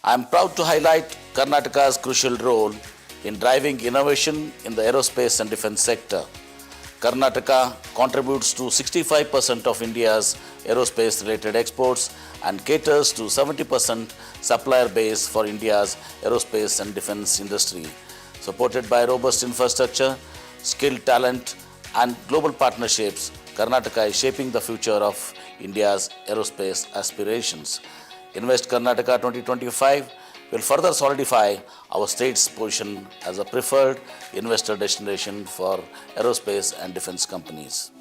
I am proud to highlight Karnataka's crucial role in driving innovation in the aerospace and defense sector. Karnataka contributes to 65% of India's aerospace related exports and caters to 70% supplier base for India's aerospace and defense industry. Supported by robust infrastructure, skilled talent, and global partnerships, Karnataka is shaping the future of India's aerospace aspirations. Invest Karnataka 2025 will further solidify our state's position as a preferred investor destination for aerospace and defense companies.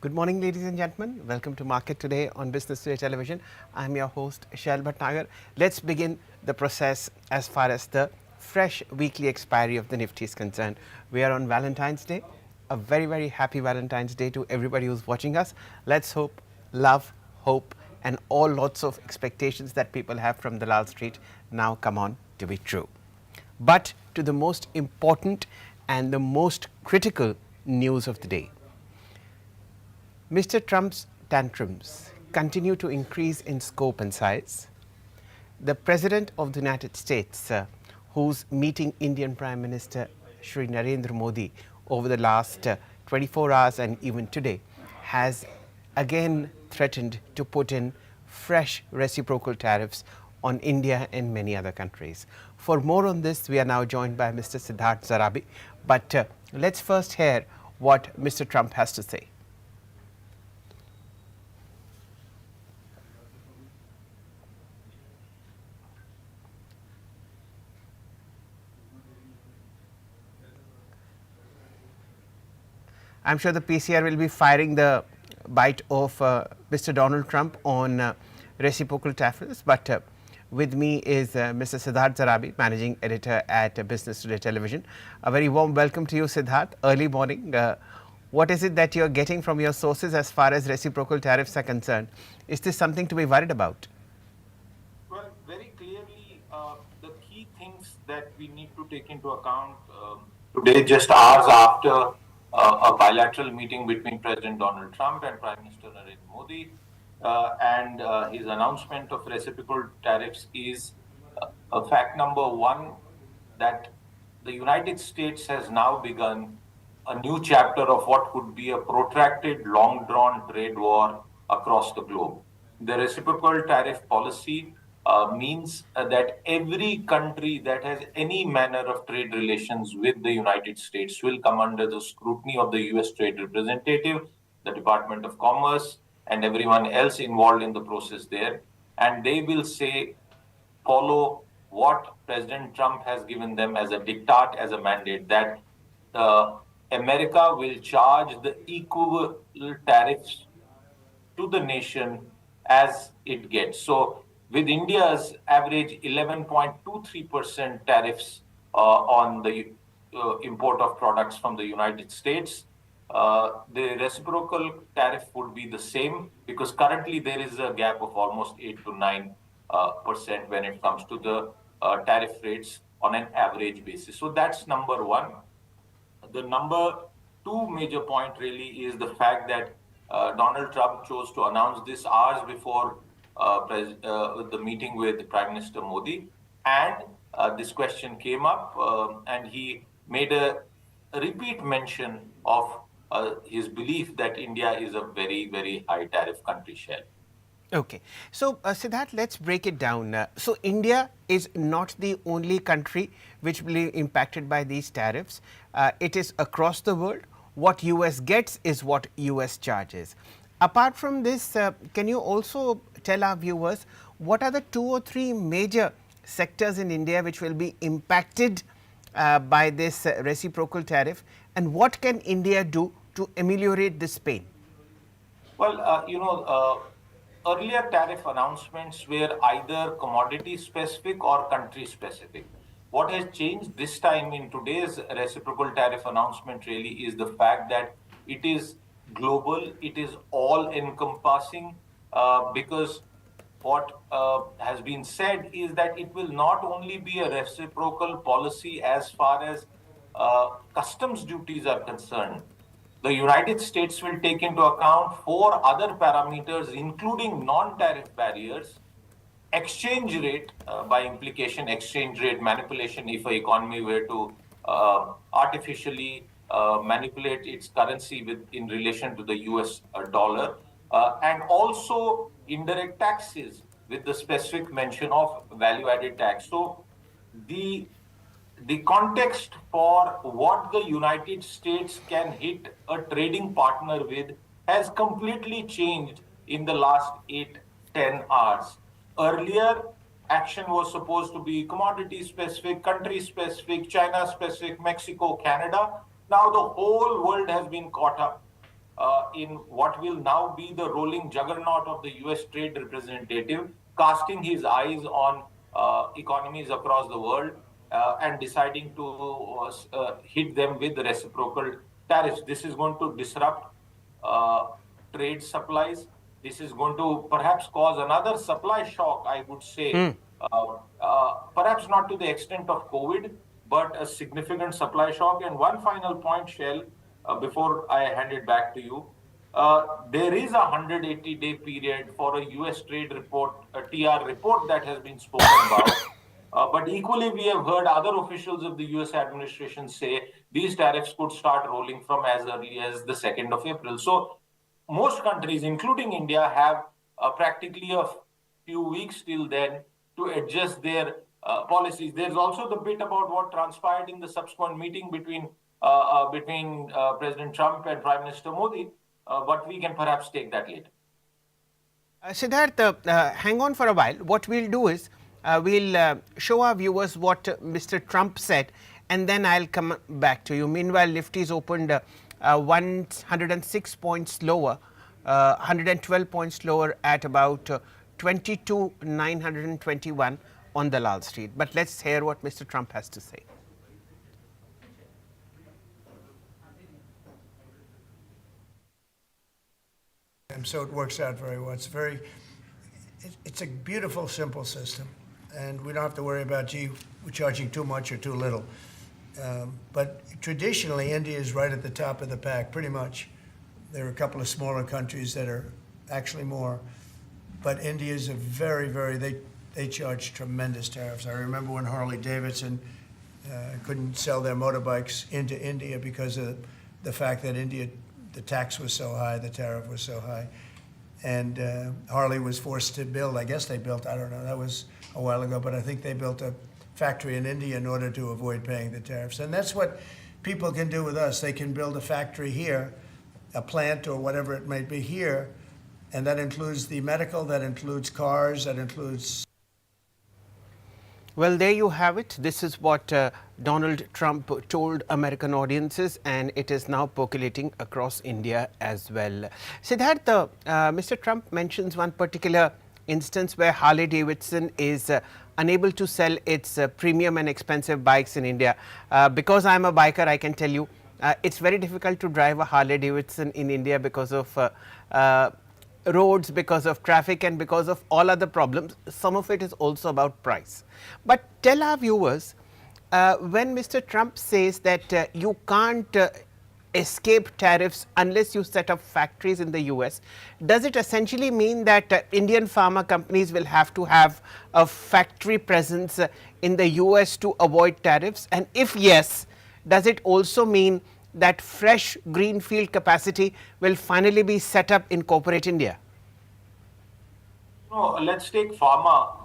Good morning, ladies and gentlemen. Welcome to Market Today on Business Today Television. I'm your host, Shailendra Bhatnagar. Let's begin the process as far as the fresh weekly expiry of the Nifty is concerned. We are on Valentine's Day. A very, very happy Valentine's Day to everybody who's watching us. Let's hope, love, hope, and all lots of expectations that people have from Dalal Street now come on to be true. But to the most important and the most critical news of the day. Mr. Trump's tantrums continue to increase in scope and size. The President of the United States, who's meeting Indian Prime Minister Shri Narendra Modi over the last 24 hours and even today, has again threatened to put in fresh reciprocal tariffs on India and many other countries. For more on this, we are now joined by Mr. Siddharth Zarabi. But let's first hear what Mr. Trump has to say. I'm sure the PCR will be firing the bite of Mr. Donald Trump on reciprocal tariffs, but with me is Mr. Siddharth Zarabi, Managing Editor at Business Today Television. A very warm welcome to you, Siddharth. Early morning. What is it that you're getting from your sources as far as reciprocal tariffs are concerned? Is this something to be worried about? Well, very clearly, the key things that we need to take into account today, just hours after a bilateral meeting between President Donald Trump and Prime Minister Narendra Modi, and his announcement of reciprocal tariffs is fact number one, that the United States has now begun a new chapter of what could be a protracted, long-drawn trade war across the globe. The reciprocal tariff policy means that every country that has any manner of trade relations with the United States will come under the scrutiny of the US Trade Representative, the Department of Commerce, and everyone else involved in the process there. And they will follow what President Trump has given them as a diktat, as a mandate, that America will charge the equal tariffs to the nation as it gets. So with India's average 11.23% tariffs on the import of products from the United States, the reciprocal tariff would be the same, because currently there is a gap of almost 8 to 9% when it comes to the tariff rates on an average basis. So that's number one. The number two major point really is the fact that Donald Trump chose to announce this hours before the meeting with Prime Minister Modi, and this question came up, and he made a repeat mention of his belief that India is a very, very high tariff country, Shell. Okay. So, Siddharth, let's break it down. So, India is not the only country which will be impacted by these tariffs. It is across the world. What US gets is what US charges. Apart from this, can you also tell our viewers what are the 2 or 3 major sectors in India which will be impacted by this reciprocal tariff, and what can India do to ameliorate this pain? Well, earlier tariff announcements were either commodity specific or country specific. What has changed this time in today's reciprocal tariff announcement really is the fact that it is global, it is all encompassing, because what has been said is that it will not only be a reciprocal policy as far as customs duties are concerned. The United States will take into account four other parameters, including non-tariff barriers, exchange rate, by implication, exchange rate manipulation, if an economy were to artificially manipulate its currency in relation to the US dollar, and also indirect taxes with the specific mention of value added tax. So the the context for what the United States can hit a trading partner with has completely changed in the last 8-10 hours. Earlier, action was supposed to be commodity specific, country specific, China specific, Mexico, Canada. Now the whole world has been caught up in what will now be the rolling juggernaut of the US trade representative, casting his eyes on economies across the world and deciding to hit them with reciprocal tariffs. This is going to disrupt uh, trade supplies. This is going to perhaps cause another supply shock, I would say, perhaps not to the extent of COVID, but a significant supply shock. And one final point, Shell, before I hand it back to you. There is a 180-day period for a US trade report, a TR report that has been spoken about. But equally, we have heard other officials of the US administration say these tariffs could start rolling from as early as the 2nd of April. So most countries, including India, have practically a few weeks till then to adjust their policies. There's also the bit about what transpired in the subsequent meeting between President Trump and Prime Minister Modi, but we can perhaps take that later. Siddharth, hang on for a while. What we'll do is we'll show our viewers what Mr. Trump said, and then I'll come back to you. Meanwhile, Nifty's opened 106 points lower, 112 points lower at about 22,921 on Dalal Street. But let's hear what Mr. Trump has to say. So it works out very well. It's a beautiful, simple system, and we don't have to worry about, gee, we're charging too much or too little. But traditionally, India is right at the top of the pack, pretty much. There are a couple of smaller countries that are actually more, but India is they charge tremendous tariffs. I remember when Harley Davidson couldn't sell their motorbikes into India because of the fact that the tax was so high, the tariff was so high. And Harley was forced to build, I guess they built, I don't know, that was a while ago, but I think they built a factory in India in order to avoid paying the tariffs. And that's what people can do with us. They can build a factory here, a plant or whatever it might be here, and that includes the medical, that includes cars, that includes... Well, there you have it. This is what Donald Trump told American audiences, and it is now percolating across India as well. Siddharth, Mr. Trump mentions one particular instance where Harley Davidson is unable to sell its premium and expensive bikes in India. Because I'm a biker, I can tell you it's very difficult to drive a Harley Davidson in India because of roads, because of traffic, and because of all other problems. Some of it is also about price. But tell our viewers, when Mr. Trump says that you can't escape tariffs unless you set up factories in the US, does it essentially mean that Indian pharma companies will have to have a factory presence in the US to avoid tariffs? And if yes, does it also mean that fresh greenfield capacity will finally be set up in corporate India? No, let's take pharma.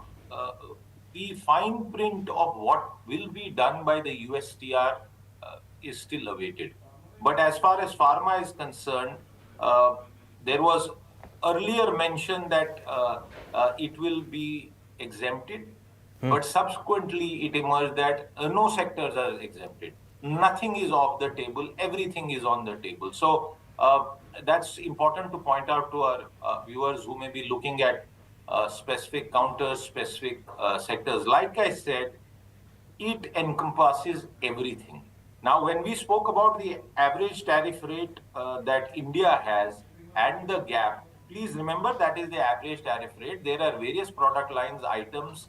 The fine print of what will be done by the USTR is still awaited. But as far as pharma is concerned, there was earlier mention that it will be exempted, but subsequently it emerged that no sectors are exempted. Nothing is off the table, everything is on the table. So that's important to point out to our viewers who may be looking at specific counters, specific sectors. Like I said, it encompasses everything. Now, when we spoke about the average tariff rate that India has and the gap, please remember that is the average tariff rate. There are various product lines, items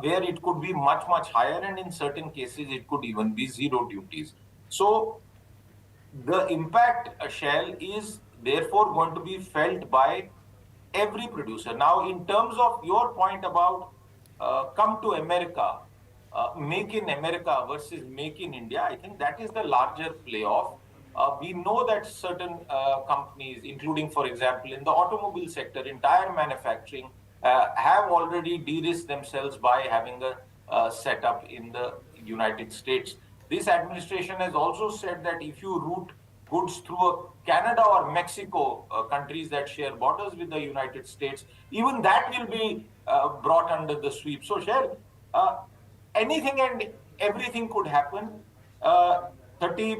where it could be much, much higher, and in certain cases, it could even be zero duties. So the impact, Shell, is therefore going to be felt by every producer. Now, in terms of your point about come to America, make in America versus make in India, I think that is the larger playoff. We know that certain companies, including, for example, in the automobile sector, entire manufacturing, have already de-risked themselves by having a setup in the United States. This administration has also said that if you route goods through Canada or Mexico, countries that share borders with the United States, even that will be brought under the sweep. So, Share, anything and everything could happen. 30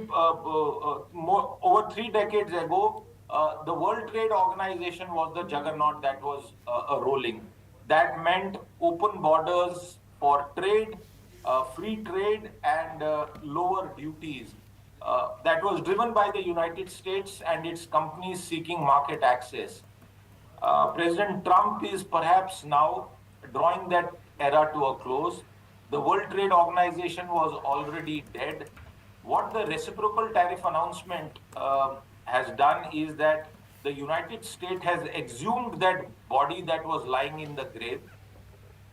more, over 3 decades ago, the World Trade Organization was the juggernaut that was rolling. That meant open borders for trade, free trade, and lower duties. That was driven by the United States and its companies seeking market access. President Trump is perhaps now drawing that era to a close. The World Trade Organization was already dead. What the reciprocal tariff announcement has done is that the United States has exhumed that body that was lying in the grave.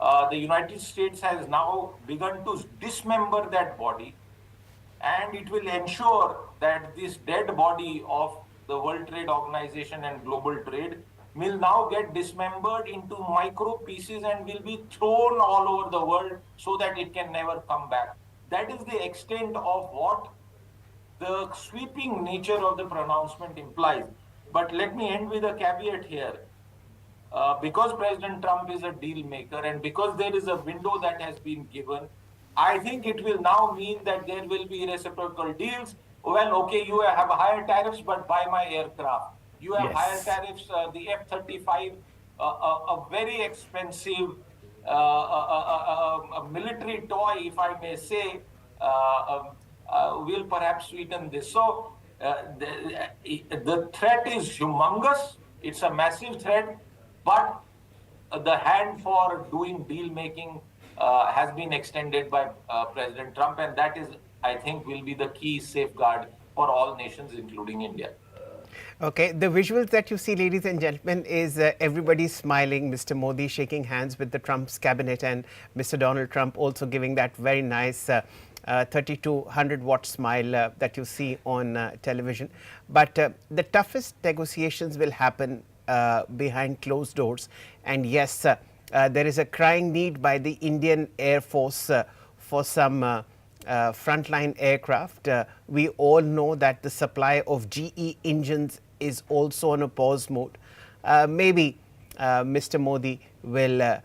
The United States has now begun to dismember that body, and it will ensure that this dead body of the World Trade Organization and global trade will now get dismembered into micro pieces and will be thrown all over the world so that it can never come back. That is the extent of what the sweeping nature of the pronouncement implies. But let me end with a caveat here. Because President Trump is a deal maker and because there is a window that has been given, I think it will now mean that there will be reciprocal deals. Well, okay, you have higher tariffs, but buy my aircraft. You have higher Yes. tariffs, the F-35, a very expensive a military toy, if I may say, will perhaps sweeten this. So the threat is humongous. It's a massive threat, but the hand for doing deal making has been extended by President Trump, and that is, I think, will be the key safeguard for all nations, including India. Okay, the visuals that you see, ladies and gentlemen, is everybody smiling, Mr. Modi shaking hands with the Trump's cabinet, and Mr. Donald Trump also giving that very nice 3200-watt smile that you see on television. But the toughest negotiations will happen behind closed doors. And yes, there is a crying need by the Indian Air Force for some frontline aircraft. We all know that the supply of GE engines is also on a pause mode. Maybe Mr. Modi will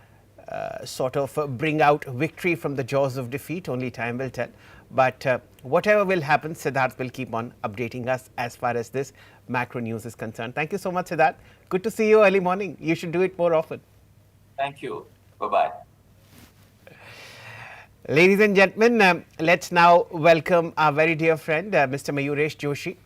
sort of bring out victory from the jaws of defeat. Only time will tell. But whatever will happen, Siddharth will keep on updating us as far as this macro news is concerned. Thank you so much, Siddharth. Good to see you early morning. You should do it more often. Thank you. Bye-bye. Ladies and gentlemen, let's now welcome our very dear friend, Mr. Mayuresh Joshi,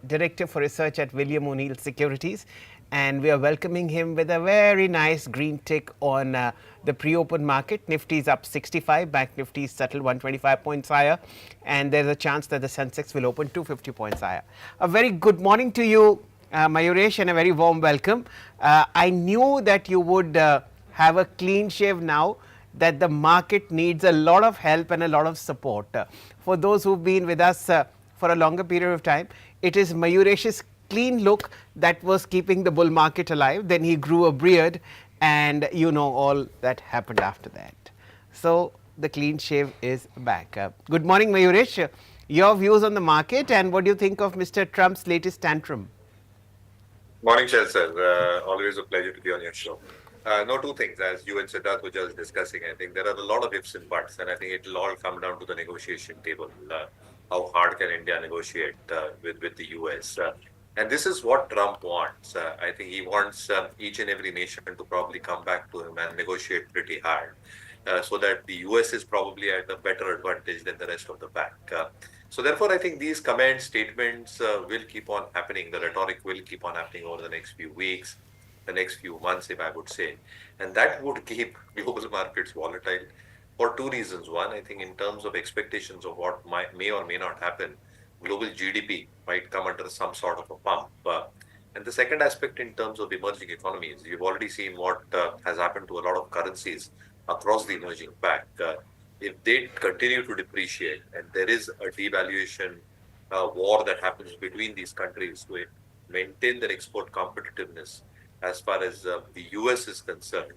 Director for Research at William O'Neill Securities. And we are welcoming him with a very nice green tick on the pre-open market. Nifty is up 65, Bank Nifty is settled 125 points higher, and there's a chance that the Sensex will open 250 points higher. A very good morning to you, Mayuresh, and a very warm welcome. I knew that you would have a clean shave now, that the market needs a lot of help and a lot of support. For those who've been with us for a longer period of time, it is Mayuresh's clean look that was keeping the bull market alive. Then he grew a beard, and you know all that happened after that. So the clean shave is back. Good morning, Mayuresh. Your views on the market, and what do you think of Mr. Trump's latest tantrum? Morning, Shel sir. Always a pleasure to be on your show. No, two things. As you and Siddharth were just discussing, I think there are a lot of ifs and buts, and I think it will all come down to the negotiation table. How hard can India negotiate with the US? And this is what Trump wants. I think he wants each and every nation to probably come back to him and negotiate pretty hard. so that the US is probably at a better advantage than the rest of the pack. So therefore, I think these comments, statements will keep on happening. The rhetoric will keep on happening over the next few weeks, the next few months, if I would say. And that would keep global markets volatile for two reasons. One, I think in terms of expectations of what may or may not happen, global GDP might come under some sort of a pump. And the second aspect in terms of emerging economies, you've already seen what has happened to a lot of currencies across the emerging pack. If they continue to depreciate and there is a devaluation war that happens between these countries to maintain their export competitiveness as far as the US is concerned,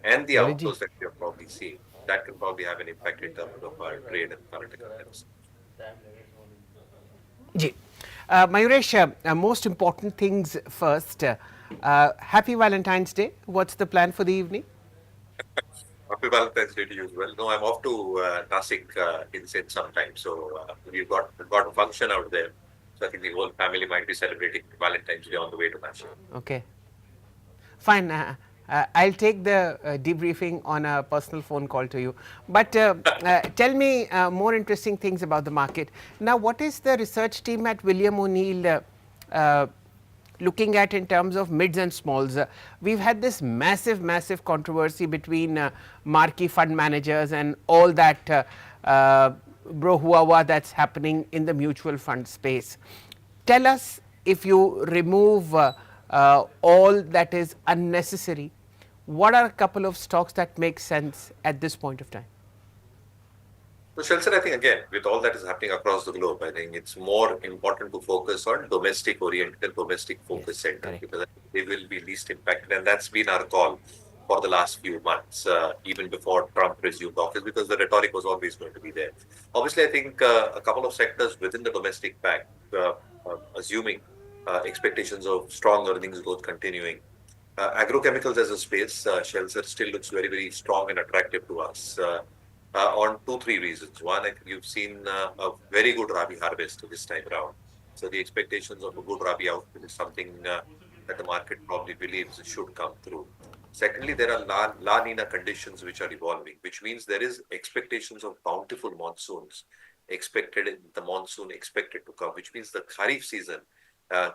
and the Sorry, Ji. outflows that we have probably seen, that can probably have an impact in terms of trade and current accounts. Ji. Mayuresh, most important things first. Happy Valentine's Day. What's the plan for the evening? Happy Valentine's Day to you as well. No, I'm off to Nasik in some time. So we've got a function out there. So I think the whole family might be celebrating Valentine's Day on the way to Nasik. Okay. Fine. I'll take the debriefing on a personal phone call to you. But tell me more interesting things about the market. Now, what is the research team at William O'Neill looking at in terms of mids and smalls? We've had this massive controversy between marquee fund managers and all that brouhaha that's happening in the mutual fund space. Tell us, if you remove all that is unnecessary, what are a couple of stocks that make sense at this point of time? So, Shelter, I think again, with all that is happening across the globe, I think it's more important to focus on domestic-oriented, domestic-focused sectors, because they will be least impacted, and that's been our call for the last few months, even before Trump resumed office, because the rhetoric was always going to be there. Obviously, I think a couple of sectors within the domestic pack, assuming expectations of strong earnings growth continuing. Agrochemicals as a space, Shelter still looks very strong and attractive to us on 2-3 reasons. One, I think you've seen a very good Rabi harvest this time around. So the expectations of a good Rabi output is something that the market probably believes should come through. Secondly, there are La Nina conditions which are evolving, which means there is expectations of bountiful monsoons expected to come, which means the Kharif season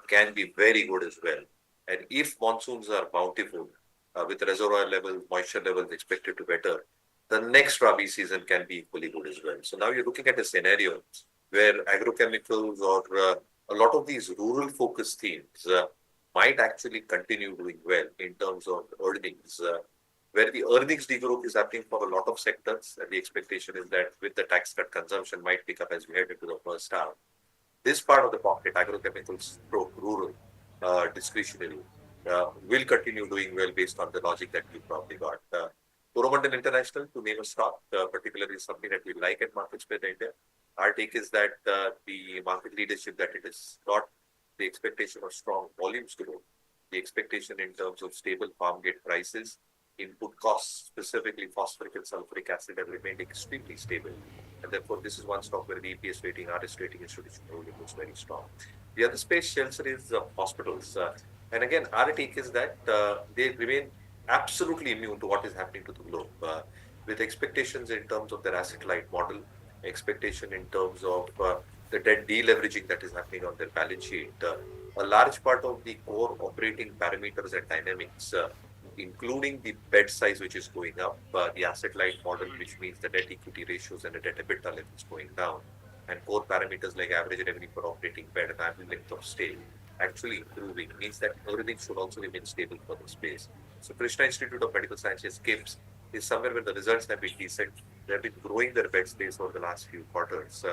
can be very good as well. And if monsoons are bountiful, with reservoir levels, moisture levels expected to better, the next Rabi season can be equally good as well. So now you're looking at a scenario where agrochemicals or a lot of these rural focused themes might actually continue doing well in terms of earnings, where the earnings degrowth is happening for a lot of sectors. And the expectation is that with the tax cut, consumption might pick up as we head into the first half. This part of the pocket, agrochemicals, rural, discretionary, will continue doing well based on the logic that we probably got. Automotive and International, to name a stock, particularly something that we like at MarketSquare India. Our take is that the market leadership that it has got, the expectation of strong volumes growth, the expectation in terms of stable farm gate prices, input costs, specifically phosphoric and sulfuric acid, have remained extremely stable. And therefore, this is one stock where the EPS rating, RS rating, institutional holding is very strong. The other space, Shelter, is hospitals. And again, our take is that they remain absolutely immune to what is happening to the globe, with expectations in terms of their asset-light model, expectation in terms of the debt deleveraging that is happening on their balance sheet. A large part of the core operating parameters and dynamics, including the bed size which is going up, the asset-light model, which means the debt-equity ratios and the debt-EBITDA levels going down, and core parameters like average revenue per operating bed and average length of stay actually improving, means that everything should also remain stable for the space. So Krishna Institute of Medical Sciences, KIMS, is somewhere where the results have been decent. They have been growing their bed space over the last few quarters,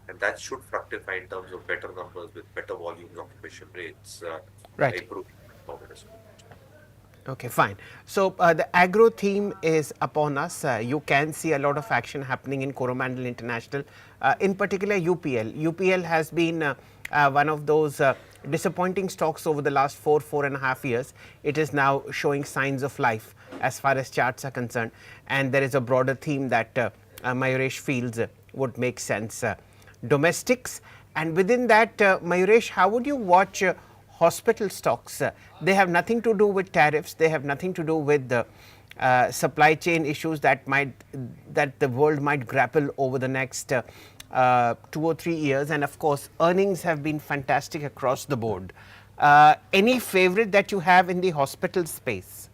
and that should fructify in terms of better numbers with better volumes, occupation rates, improving performance. Okay, fine. So the agro theme is upon us. You can see a lot of action happening in Coromandel International, in particular UPL. UPL has been one of those disappointing stocks over the last 4.5 years. It is now showing signs of life as far as charts are concerned, and there is a broader theme that Mayuresh feels would make sense. Domestics, and within that, Mayuresh, how would you watch hospital stocks? They have nothing to do with tariffs, they have nothing to do with supply chain issues that the world might grapple over the next 2 or 3 years, and of course earnings have been fantastic across the board. Any favorite that you have in the hospital space?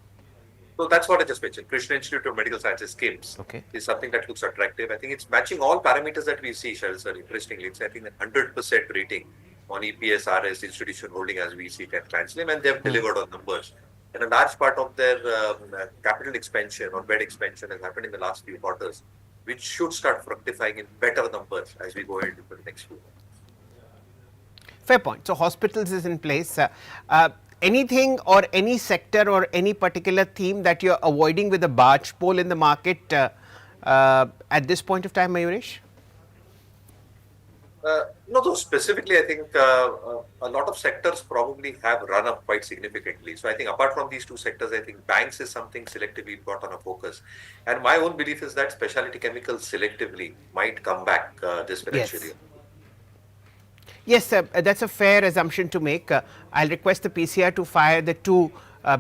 So that's what I just mentioned. Krishna Institute of Medical Sciences, KIMS, Okay. is something that looks attractive. I think it's matching all parameters that we see, Shail sir. Interestingly, it's I think a 100% rating on EPS, RS, institution holding as we see at Translim, and they've delivered on numbers. And a large part of their capital expansion or bed expansion has happened in the last few quarters, which should start fructifying in better numbers as we go into the next few months. Fair point. So hospitals is in place. Anything or any sector or any particular theme that you're avoiding with a barge pole in the market at this point of time, Mayuresh? No, though specifically, I think a lot of sectors probably have run up quite significantly. So I think apart from these two sectors, I think banks is something selectively we've got on a focus. And my own belief is that specialty chemicals selectively might come back this financial year. Yes, that's a fair assumption to make. I'll request the PCR to fire the two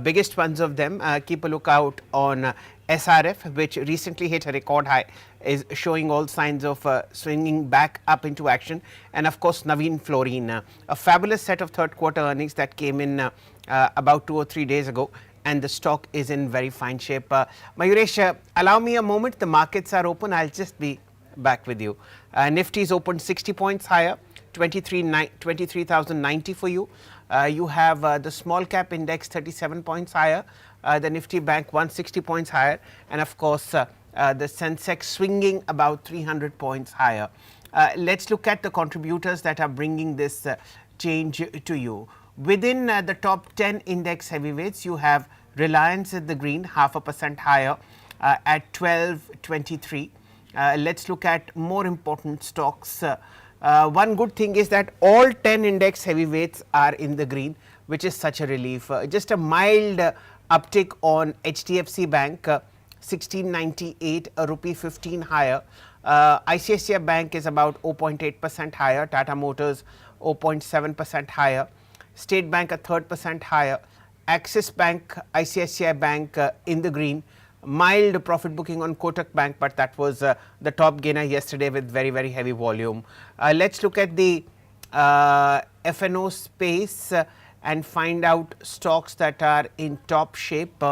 biggest ones of them. Keep a lookout on SRF, which recently hit a record high, is showing all signs of swinging back up into action. And of course, Naveen Fluorine, a fabulous set of third quarter earnings that came in about 2 or 3 days ago, and the stock is in very fine shape. Mayuresh, allow me a moment. The markets are open. I'll just be back with you. Nifty is opened 60 points higher. 23,090 for you. You have the small cap index 37 points higher, the Nifty Bank 160 points higher, and of course the Sensex swinging about 300 points higher. Let's look at the contributors that are bringing this change to you. Within the top 10 index heavyweights, you have Reliance in the green, 0.5% higher at 1223. Let's look at more important stocks. One good thing is that all 10 index heavyweights are in the green, which is such a relief. Just a mild uptick on HDFC Bank, 1698, a rupee 15 higher. ICICI Bank is about 0.8% higher. Tata Motors 0.7% higher. State Bank a 3% higher. Axis Bank, ICICI Bank in the green. Mild profit booking on Kotak Bank, but that was the top gainer yesterday with very, very heavy volume. Let's look at the F&O space and find out stocks that are in top shape.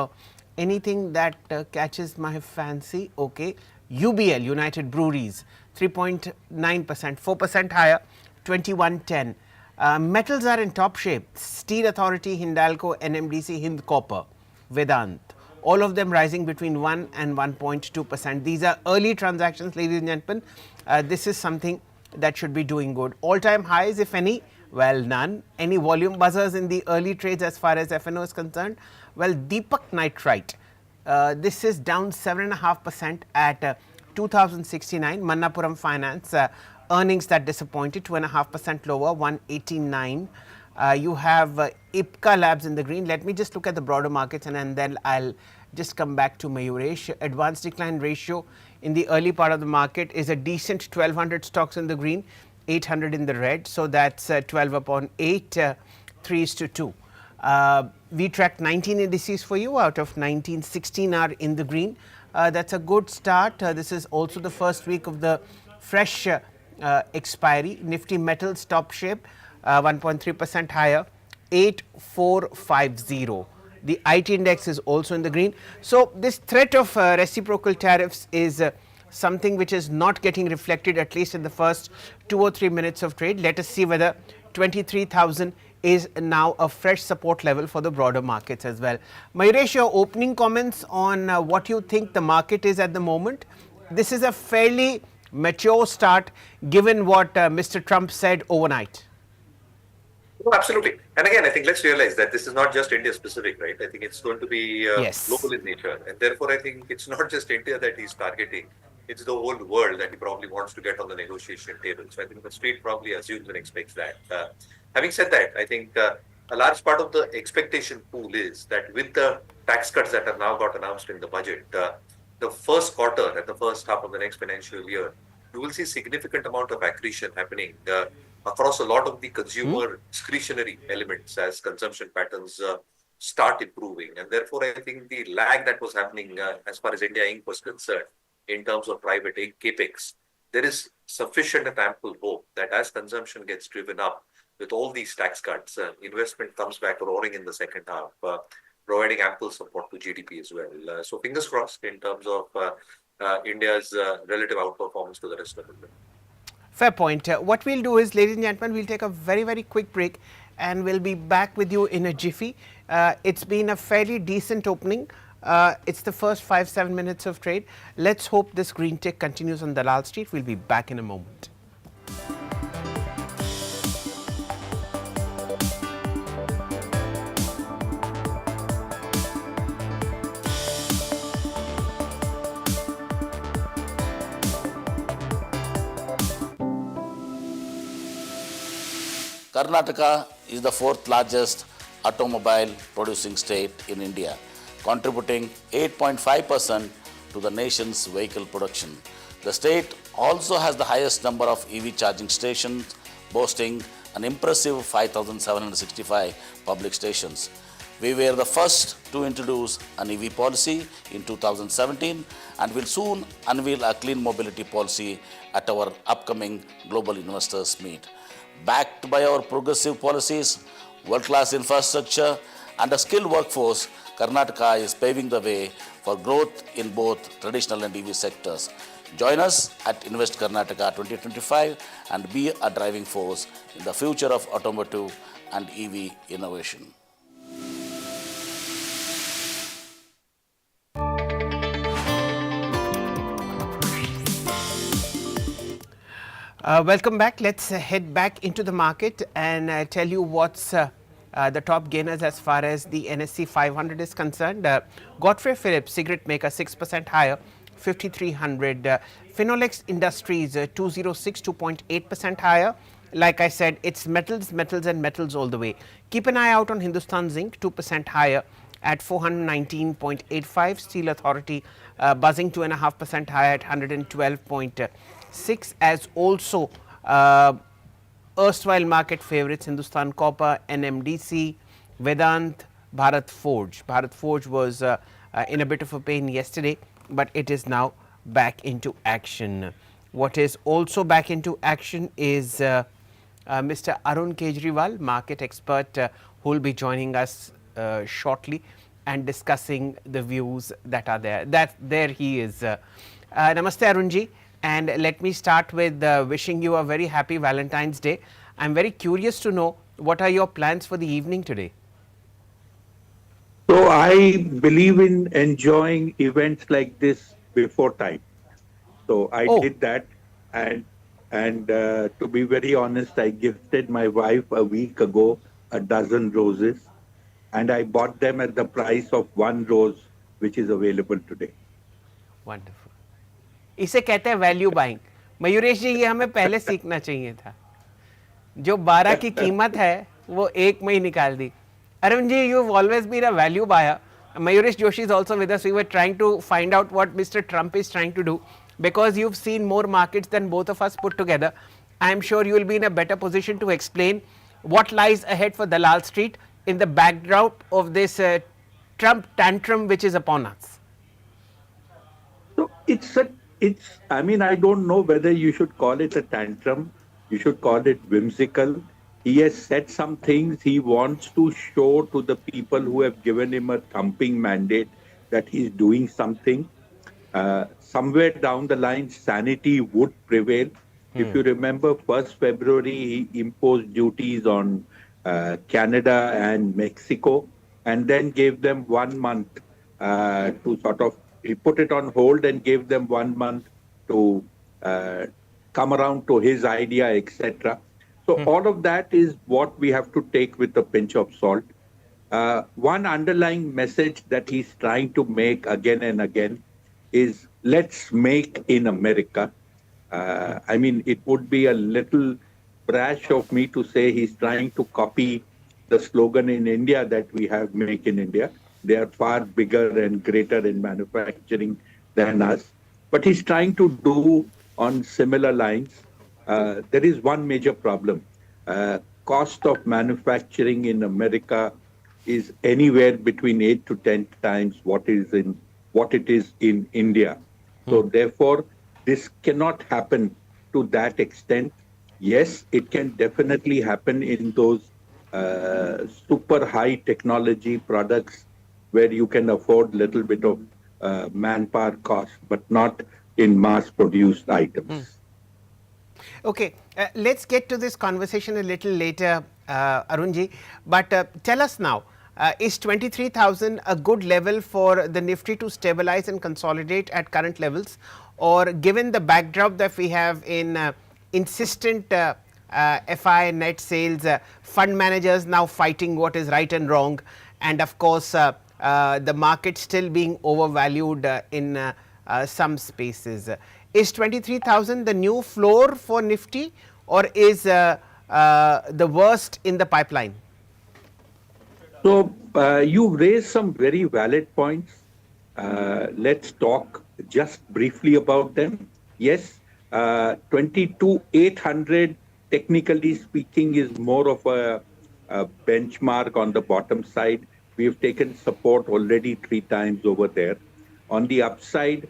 Anything that catches my fancy? Okay. UBL, United Breweries, 3.9%, 4% higher, 2110. Metals are in top shape. Steel Authority, Hindalco, NMDC, Hind Copper, Vedant. All of them rising between 1 and 1.2%. These are early transactions, ladies and gentlemen. This is something that should be doing good. All-time highs, if any? Well, none. Any volume buzzers in the early trades as far as F&O is concerned? Well, Deepak Nitrite. This is down 7.5% at 2069. Manappuram Finance, earnings that disappointed, 2.5% lower, 189. You have Ipca Labs in the green. Let me just look at the broader markets and then I'll just come back to Mayuresh. Advanced decline ratio in the early part of the market is a decent 1200 stocks in the green, 800 in the red. So that's 12 upon 8, 3:2. We tracked 19 indices for you. Out of 19, 16 are in the green. That's a good start. This is also the first week of the fresh expiry. Nifty Metals top shape, 1.3% higher, 8450. The IT index is also in the green. So this threat of reciprocal tariffs is something which is not getting reflected, at least in the first 2 or 3 minutes of trade. Let us see whether 23,000 is now a fresh support level for the broader markets as well. Mayuresh, your opening comments on what you think the market is at the moment. This is a fairly mature start given what Mr. Trump said overnight. Oh, absolutely. And again, I think let's realize that this is not just India specific, right? I think it's going to be global in nature. And therefore, I think it's not just India that he's targeting. It's the whole world that he probably wants to get on the negotiation table. So I think the street probably assumes and expects that. Having said that, I think a large part of the expectation pool is that with the tax cuts that have now got announced in the budget, the first quarter and the first half of the next financial year, you will see significant amount of accretion happening across a lot of the consumer discretionary elements as consumption patterns start improving. And therefore, I think the lag that was happening as far as India Inc. was concerned in terms of private capex, there is sufficient and ample hope that as consumption gets driven up with all these tax cuts, investment comes back roaring in the second half, providing ample support to GDP as well. So fingers crossed in terms of India's relative outperformance to the rest of the world. Fair point. What we'll do is, ladies and gentlemen, we'll take a very, very quick break and we'll be back with you in a jiffy. It's been a fairly decent opening. It's the first 5-7 minutes of trade. Let's hope this green tick continues on Dalal Street. We'll be back in a moment. Karnataka is the fourth largest automobile producing state in India, contributing 8.5% to the nation's vehicle production. The state also has the highest number of EV charging stations, boasting an impressive 5,765 public stations. We were the first to introduce an EV policy in 2017 and will soon unveil a clean mobility policy at our upcoming Global Investors Meet. Backed by our progressive policies, world-class infrastructure and a skilled workforce, Karnataka is paving the way for growth in both traditional and EV sectors. Join us at Invest Karnataka 2025 and be a driving force in the future of automotive and EV innovation. Welcome back. Let's head back into the market and tell you what's the top gainers as far as the NSE 500 is concerned. Godfrey Phillips, cigarette maker, 6% higher, 5,300. Finolex Industries, 206, 2.8% higher. Like I said, it's metals, metals and metals all the way. Keep an eye out on Hindustan Zinc, 2% higher at 419.85. Steel Authority buzzing 2.5% higher at 112.6, as also erstwhile market favorites Hindustan Copper, NMDC, Vedant, Bharat Forge. Bharat Forge was in a bit of a pain yesterday, but it is now back into action. What is also back into action is Mr. Arun Kejriwal, market expert, who will be joining us shortly and discussing the views that are there. There he is. Namaste Arunji, and let me start with wishing you a very happy Valentine's Day. I am very curious to know what are your plans for the evening today. So I believe in enjoying events like this before time. So I did that, and to be very honest, I gifted my wife a week ago a dozen roses, and I bought them at the price of one rose, which is available today. Wonderful. इसे कहते हैं value buying. Mayuresh जी, ये हमें पहले सीखना चाहिए था. जो 12 की कीमत है वो 1 में ही निकाल दी. Arun ji, you've always been a value buyer. Mayuresh Joshi is also with us. We were trying to find out what Mr. Trump is trying to do, because you've seen more markets than both of us put together. I am sure you will be in a better position to explain what lies ahead for Dalal Street in the backdrop of this Trump tantrum which is upon us. So I mean, I don't know whether you should call it a tantrum. You should call it whimsical. He has said some things. He wants to show to the people who have given him a thumping mandate that he's doing something. Somewhere down the line, sanity would prevail. If you remember, 1st February, he imposed duties on Canada and Mexico, and then gave them 1 month to sort of, he put it on hold and gave them 1 month to come around to his idea, etc. So all of that is what we have to take with a pinch of salt. One underlying message that he's trying to make again and again is, let's make in America. I mean, it would be a little brash of me to say he's trying to copy the slogan in India that we have, Make in India. They are far bigger and greater in manufacturing than us. But he's trying to do on similar lines. There is one major problem. Cost of manufacturing in America is anywhere between 8 to 10 times what it is in India. So therefore, this cannot happen to that extent. Yes, it can definitely happen in those super high technology products where you can afford little bit of manpower cost, but not in mass produced items. Okay, let's get to this conversation a little later, Arunji. But tell us now, is 23,000 a good level for the Nifty to stabilize and consolidate at current levels? Or given the backdrop that we have in insistent FI net sales, fund managers now fighting what is right and wrong, and of course, the market still being overvalued in some spaces. Is 23,000 the new floor for Nifty, or is the worst in the pipeline? So you raised some very valid points. Let's talk just briefly about them. Yes, 22,800, technically speaking, is more of a benchmark on the bottom side. We have taken support already 3 times over there. On the upside,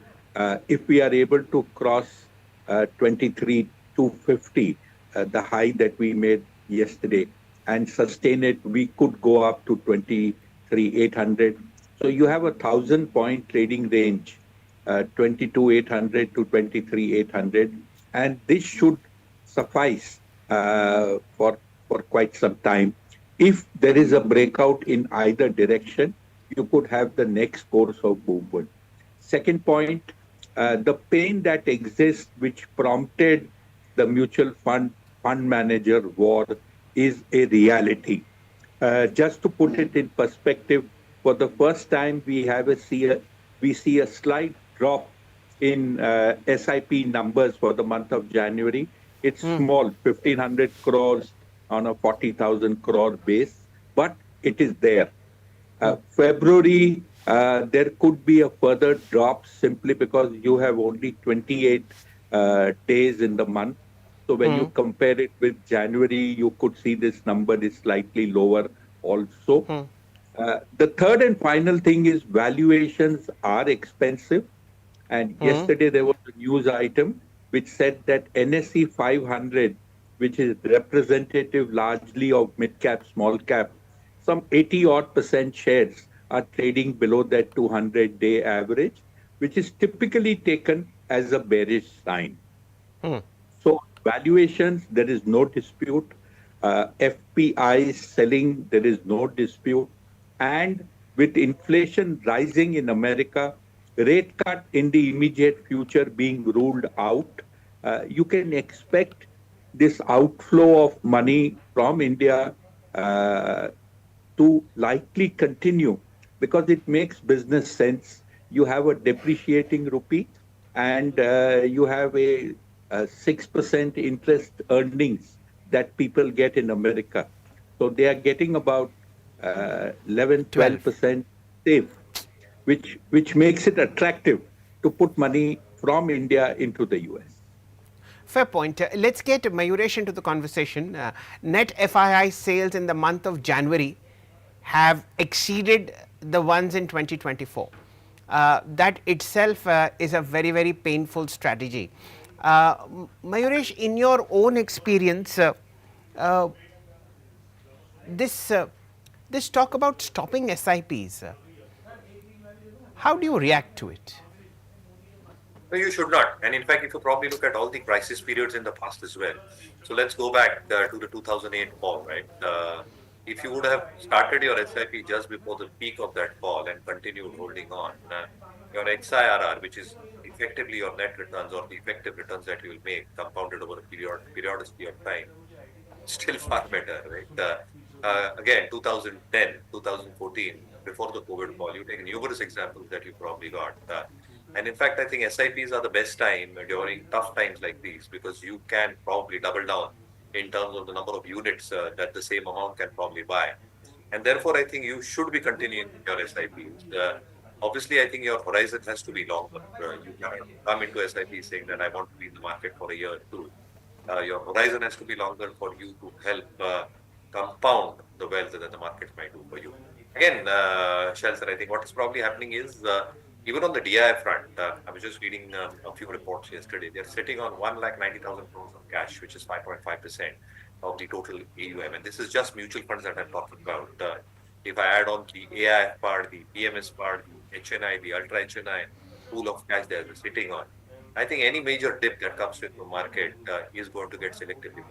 if we are able to cross 23,250, the high that we made yesterday, and sustain it, we could go up to 23,800. So you have a 1,000-point trading range, 22,800 to 23,800, and this should suffice for quite some time. If there is a breakout in either direction, you could have the next course of movement. Second point, the pain that exists, which prompted the mutual fund manager war, is a reality. Just to put it in perspective, for the first time, we see a slight drop in SIP numbers for the month of January. It's small, 1,500 crores on a 40,000 crore base, but it is there. February, there could be a further drop simply because you have only 28 days in the month. So when you compare it with January, you could see this number is slightly lower also. The third and final thing is valuations are expensive. And yesterday there was a news item which said that NSE 500, which is representative largely of mid-cap, small-cap, some 80% shares are trading below that 200-day average, which is typically taken as a bearish sign. So valuations, there is no dispute. FPI selling, there is no dispute. And with inflation rising in America, rate cut in the immediate future being ruled out, you can expect this outflow of money from India to likely continue because it makes business sense. You have a depreciating rupee and you have a 6% interest earnings that people get in America. So they are getting about 11, 12% safe, which makes it attractive to put money from India into the US. Fair point. Let's get Mayuresh into the conversation. Net FII sales in the month of January have exceeded the ones in 2024. That itself is a very, very painful strategy. Mayuresh, in your own experience, this talk about stopping SIPs, how do you react to it? No, you should not. And in fact, if you probably look at all the crisis periods in the past as well. So let's go back to the 2008 fall, right? If you would have started your SIP just before the peak of that fall and continued holding on, your XIRR, which is effectively your net returns or the effective returns that you will make compounded over a periodicity of time, still far better, right? Again, 2010, 2014, before the COVID fall, you take numerous examples that you probably got. And in fact, I think SIPs are the best time during tough times like these because you can probably double down in terms of the number of units that the same amount can probably buy. And therefore, I think you should be continuing your SIPs. Obviously, I think your horizon has to be longer. You cannot come into SIP saying that I want to be in the market for a year or two. Your horizon has to be longer for you to help compound the wealth that the market might do for you. Again, Shal sir, I think what is probably happening is even on the DI front, I was just reading a few reports yesterday. They're sitting on 1,90,000 crores of cash, which is 5.5% of the total AUM. And this is just mutual funds that I'm talking about. If I add on the AIF part, the PMS part, the HNI, the Ultra HNI pool of cash they're sitting on, I think any major dip that comes into the market is going to get selectively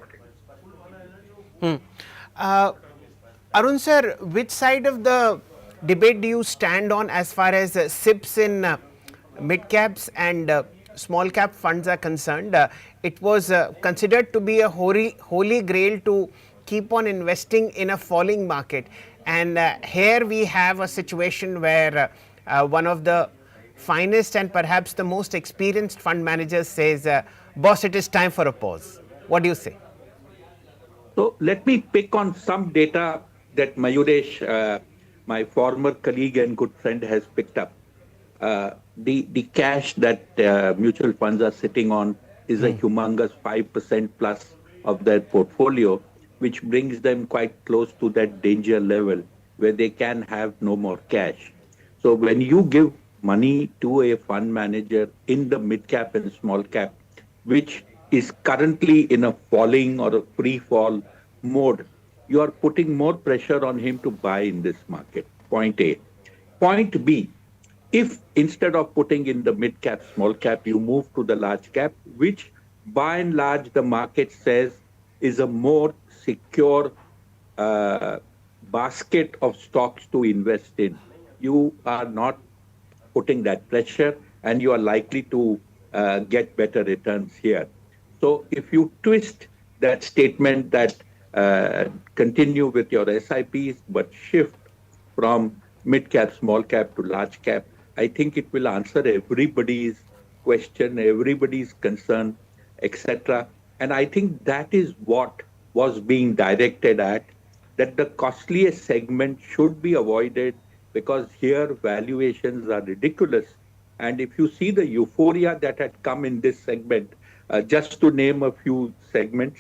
protected. Arun sir, which side of the debate do you stand on as far as SIPs in mid caps and small cap funds are concerned? It was considered to be a holy grail to keep on investing in a falling market. And here we have a situation where one of the finest and perhaps the most experienced fund managers says, boss, it is time for a pause. What do you say? So let me pick on some data that Mayuresh, my former colleague and good friend, has picked up. The cash that mutual funds are sitting on is a humongous 5% plus of their portfolio, which brings them quite close to that danger level where they can have no more cash. So when you give money to a fund manager in the mid cap and small cap, which is currently in a falling or a free fall mode, you are putting more pressure on him to buy in this market. Point A. Point B, if instead of putting in the mid cap, small cap, you move to the large cap, which by and large the market says is a more secure basket of stocks to invest in, you are not putting that pressure and you are likely to get better returns here. So if you twist that statement that continue with your SIPs but shift from mid cap, small cap to large cap, I think it will answer everybody's question, everybody's concern, etc. And I think that is what was being directed at, that the costliest segment should be avoided because here valuations are ridiculous. And if you see the euphoria that had come in this segment, just to name a few segments,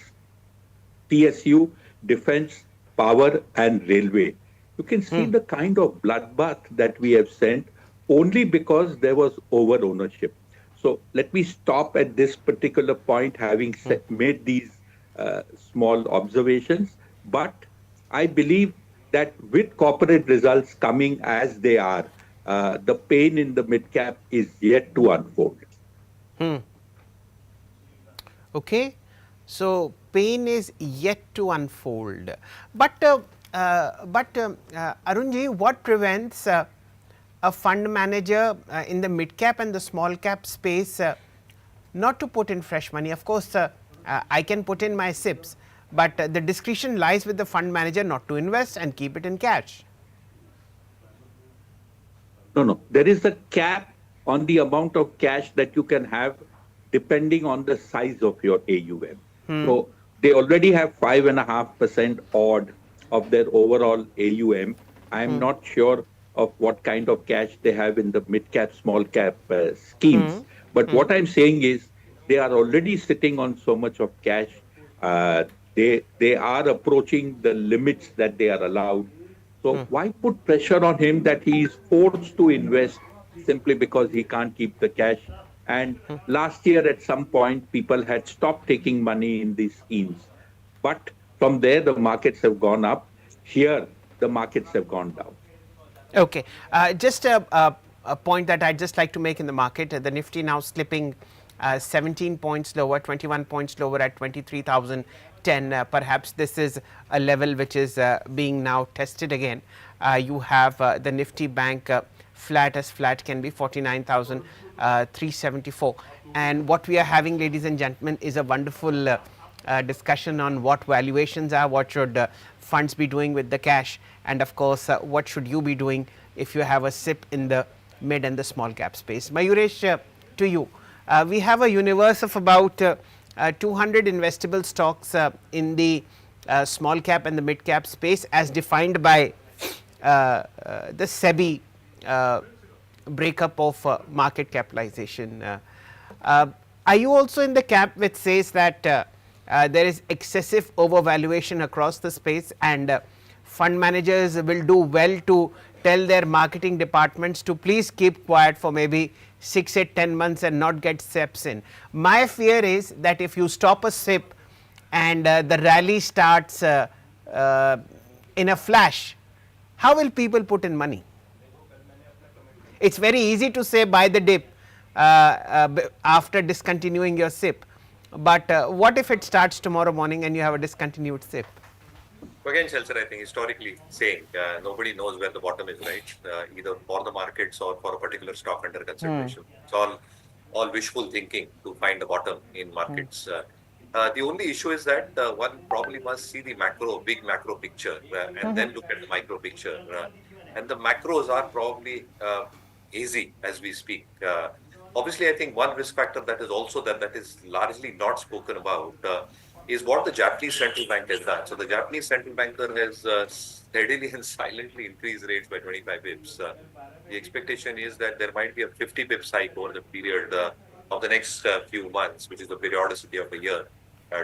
PSU, defense, power, and railway, you can see the kind of bloodbath that we have sent only because there was over ownership. So let me stop at this particular point, having made these small observations. But I believe that with corporate results coming as they are, the pain in the mid cap is yet to unfold. Okay, so pain is yet to unfold. But Arunji, what prevents a fund manager in the mid cap and the small cap space not to put in fresh money? Of course, I can put in my SIPs, but the discretion lies with the fund manager not to invest and keep it in cash. No. There is a cap on the amount of cash that you can have depending on the size of your AUM. So they already have 5.5% odd of their overall AUM. I am not sure of what kind of cash they have in the mid cap, small cap schemes. But what I'm saying is they are already sitting on so much of cash. They are approaching the limits that they are allowed. So why put pressure on him that he is forced to invest simply because he can't keep the cash? And last year at some point, people had stopped taking money in these schemes. But from there, the markets have gone up. Here, the markets have gone down. Okay, just a point that I'd just like to make in the market, the Nifty now slipping 17 points lower, 21 points lower at 23,010. Perhaps this is a level which is being now tested again. You have the Nifty Bank flat as flat can be 49,374. And what we are having, ladies and gentlemen, is a wonderful discussion on what valuations are, what should funds be doing with the cash, and of course, what should you be doing if you have a SIP in the mid and the small cap space. Mayuresh, to you. We have a universe of about 200 investable stocks in the small cap and the mid cap space as defined by the SEBI breakup of market capitalization. Are you also in the camp which says that there is excessive overvaluation across the space and fund managers will do well to tell their marketing departments to please keep quiet for maybe 6, 8, 10 months and not get SIPs in. My fear is that if you stop a SIP and the rally starts in a flash, how will people put in money? It's very easy to say buy the dip after discontinuing your SIP, but what if it starts tomorrow morning and you have a discontinued SIP? Again, Chelsea, I think historically saying nobody knows where the bottom is, right? Either for the markets or for a particular stock under consideration. It's all wishful thinking to find the bottom in markets. The only issue is that one probably must see the big macro picture, and then look at the micro picture. And the macros are probably hazy as we speak. Obviously, I think one risk factor that is also that is largely not spoken about is what the Japanese central bank has done. So the Japanese central banker has steadily and silently increased rates by 25 bips. The expectation is that there might be a 50 bips hike over the period of the next few months, which is the periodicity of the year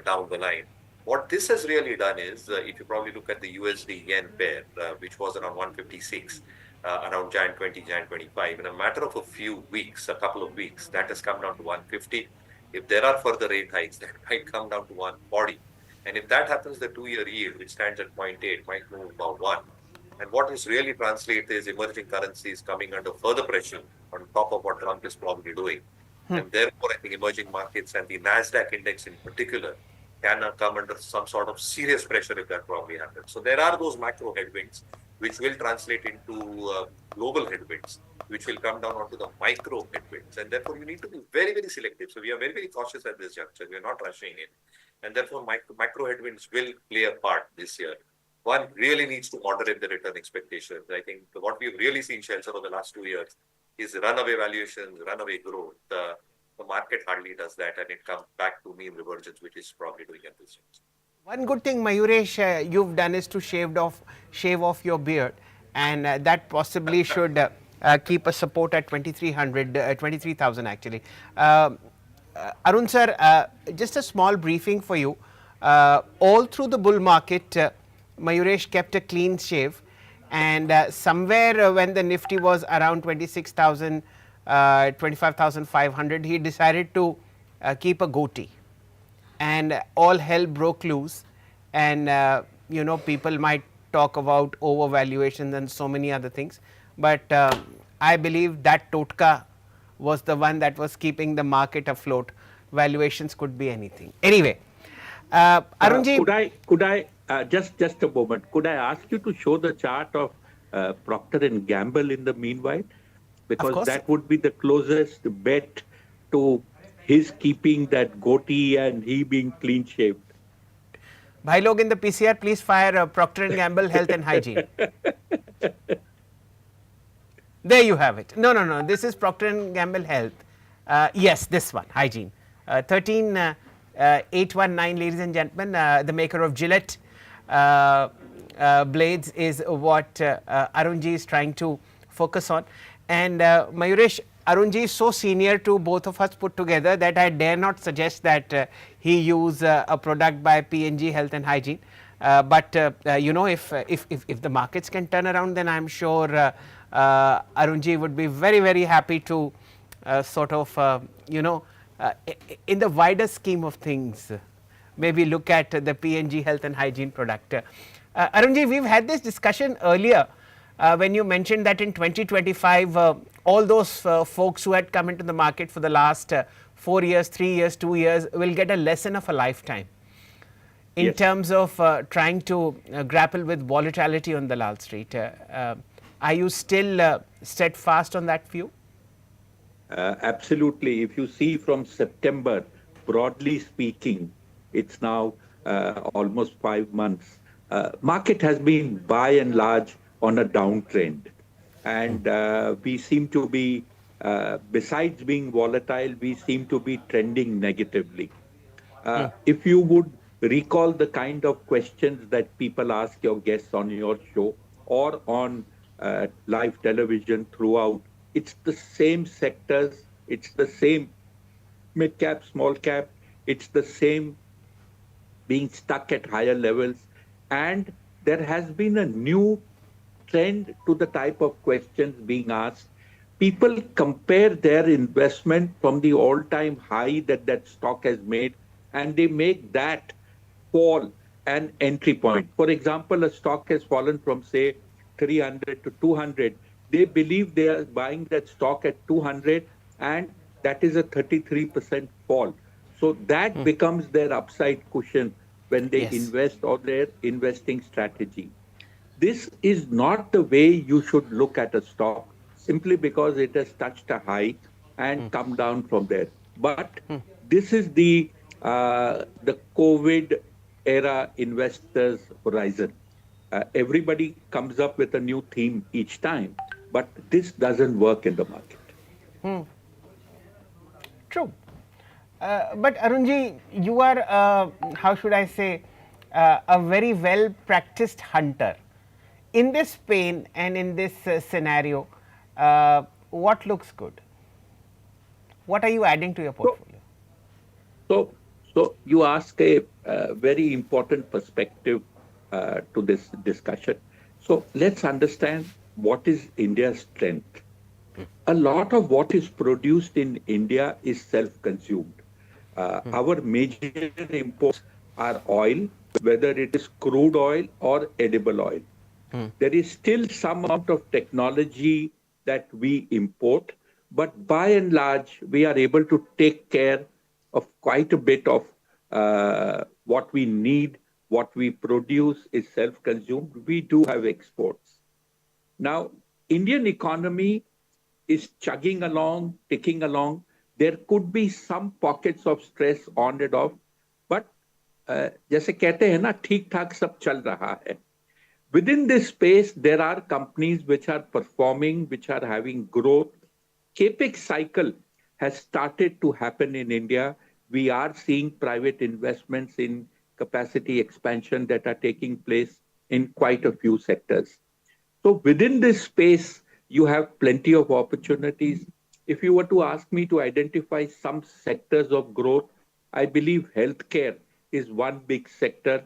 down the line. What this has really done is, if you probably look at the USD yen pair, which was around 156, around Jan 20, Jan 25, in a matter of a few weeks, a couple of weeks, that has come down to 150. If there are further rate hikes, that might come down to 140. And if that happens, the 2-year yield, which stands at 0.8, might move about 1. And what this really translates is emerging currencies coming under further pressure on top of what Trump is probably doing. And therefore, I think emerging markets and the NASDAQ index in particular can come under some sort of serious pressure if that probably happens. So there are those macro headwinds which will translate into global headwinds, which will come down onto the micro headwinds. And therefore, you need to be very, very selective. So we are very, very cautious at this juncture. We are not rushing in. And therefore, macro headwinds will play a part this year. One really needs to moderate the return expectations. I think what we've really seen, Chelsea, over the last 2 years is runaway valuations, runaway growth. The market hardly does that, and it comes back to mean revergence, which is probably doing at this stage. One good thing, Mayuresh, you've done is to shave off your beard, and that possibly should keep a support at 23,000 actually. Arun sir, just a small briefing for you. All through the bull market, Mayuresh kept a clean shave, and somewhere when the Nifty was around 26,000, 25,500, he decided to keep a goatee, and all hell broke loose, and people might talk about overvaluations and so many other things, but I believe that totka was the one that was keeping the market afloat. Valuations could be anything. Anyway, Arunji, could I just a moment? Could I ask you to show the chart of Procter and Gamble in the meanwhile, because that would be the closest bet to his keeping that goatee and he being clean shaved. Bhai log in the PCR, please fire Procter and Gamble Health and Hygiene. There you have it. No. This is Procter and Gamble Health. Yes, this one, Hygiene. 13819, ladies and gentlemen. The maker of Gillette blades is what Arunji is trying to focus on. And Mayuresh, Arunji is so senior to both of us put together that I dare not suggest that he use a product by P&G Health and Hygiene. But if the markets can turn around, then I'm sure Arunji would be very, very happy to in the wider scheme of things, maybe look at the P&G Health and Hygiene product. Arunji, we've had this discussion earlier when you mentioned that in 2025, all those folks who had come into the market for the last 4 years, 3 years, 2 years will get a lesson of a lifetime in terms of trying to grapple with volatility on Dalal Street. Are you still steadfast on that view? Absolutely. If you see from September, broadly speaking, it's now almost 5 months. Market has been by and large on a downtrend. And we seem to be, besides being volatile, we seem to be trending negatively. If you would recall the kind of questions that people ask your guests on your show or on live television throughout, it's the same sectors, it's the same mid-cap, small-cap, it's the same being stuck at higher levels, and there has been a new trend to the type of questions being asked. People compare their investment from the all-time high that that stock has made, and they make that fall an entry point. For example, a stock has fallen from, say, 300 to 200. They believe they are buying that stock at 200, and that is a 33% fall. So that becomes their upside cushion when they Yes. invest or their investing strategy. This is not the way you should look at a stock simply because it has touched a high and come down from there. But this is the COVID era investors' horizon. Everybody comes up with a new theme each time, but this doesn't work in the market. True. But Arunji, you are, how should I say, a very well practiced hunter. In this pain and in this scenario, what looks good? What are you adding to your portfolio? So you ask a very important perspective to this discussion. So let's understand what is India's strength. A lot of what is produced in India is self-consumed. Our major imports are oil, whether it is crude oil or edible oil. There is still some amount of technology that we import, but by and large, we are able to take care of quite a bit of what we need, what we produce is self-consumed. We do have exports. Now, Indian economy is chugging along, ticking along. There could be some pockets of stress on and off, but जैसे कहते हैं ना ठीक ठाक सब चल रहा है. Within this space, there are companies which are performing, which are having growth. Capex cycle has started to happen in India. We are seeing private investments in capacity expansion that are taking place in quite a few sectors. So within this space, you have plenty of opportunities. If you were to ask me to identify some sectors of growth, I believe healthcare is one big sector.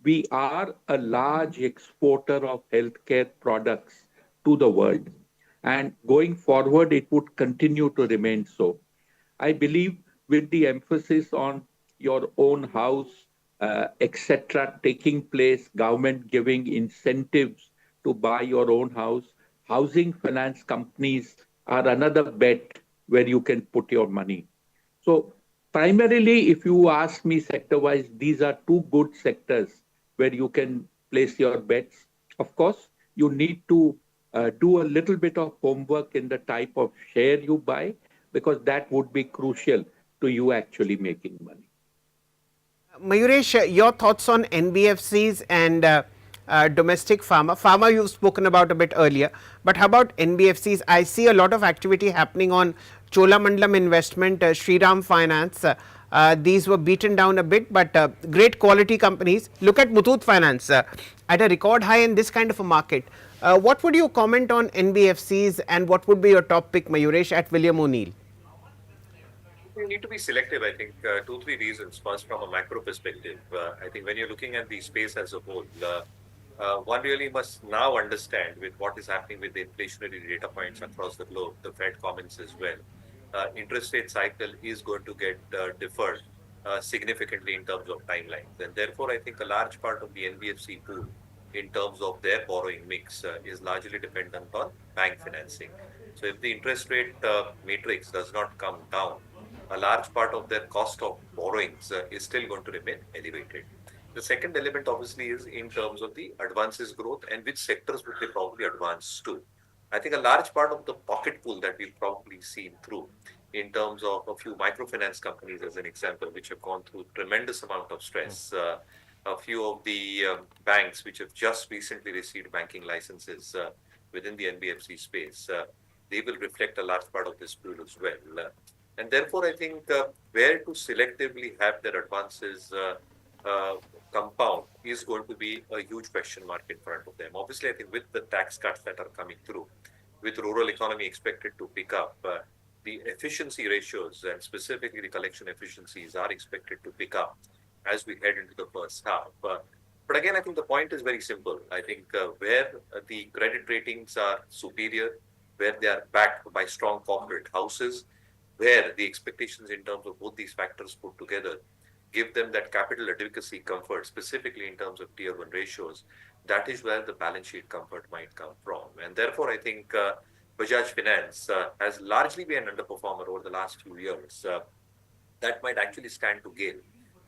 We are a large exporter of healthcare products to the world. And going forward, it would continue to remain so. I believe with the emphasis on your own house, etc., taking place, government giving incentives to buy your own house, housing finance companies are another bet where you can put your money. So primarily, if you ask me sector-wise, these are two good sectors where you can place your bets. Of course, you need to do a little bit of homework in the type of share you buy, because that would be crucial to you actually making money. Mayuresh, your thoughts on NBFCs and domestic pharma? Pharma you've spoken about a bit earlier, but how about NBFCs? I see a lot of activity happening on Cholamandalam Investment, Shriram Finance. These were beaten down a bit, but great quality companies. Look at Muthoot Finance at a record high in this kind of a market. What would you comment on NBFCs, and what would be your top pick, Mayuresh, at William O'Neill? You need to be selective, I think, 2-3 reasons. First, from a macro perspective, I think when you're looking at the space as a whole, one really must now understand with what is happening with the inflationary data points across the globe, the Fed comments as well. Interest rate cycle is going to get deferred significantly in terms of timelines. And therefore, I think a large part of the NBFC pool in terms of their borrowing mix is largely dependent on bank financing. So if the interest rate matrix does not come down, a large part of their cost of borrowings is still going to remain elevated. The second element obviously is in terms of the advances growth and which sectors would they probably advance to. I think a large part of the pocket pool that we've probably seen through in terms of a few microfinance companies as an example, which have gone through tremendous amount of stress. A few of the banks which have just recently received banking licenses within the NBFC space, they will reflect a large part of this pool as well. And therefore, I think where to selectively have their advances compound is going to be a huge question mark in front of them. Obviously, I think with the tax cuts that are coming through, with rural economy expected to pick up, the efficiency ratios and specifically the collection efficiencies are expected to pick up as we head into the first half. But again, I think the point is very simple. I think where the credit ratings are superior, where they are backed by strong corporate houses, where the expectations in terms of both these factors put together give them that capital adequacy comfort, specifically in terms of tier one ratios, that is where the balance sheet comfort might come from. And therefore, I think Bajaj Finance has largely been an underperformer over the last few years. That might actually stand to gain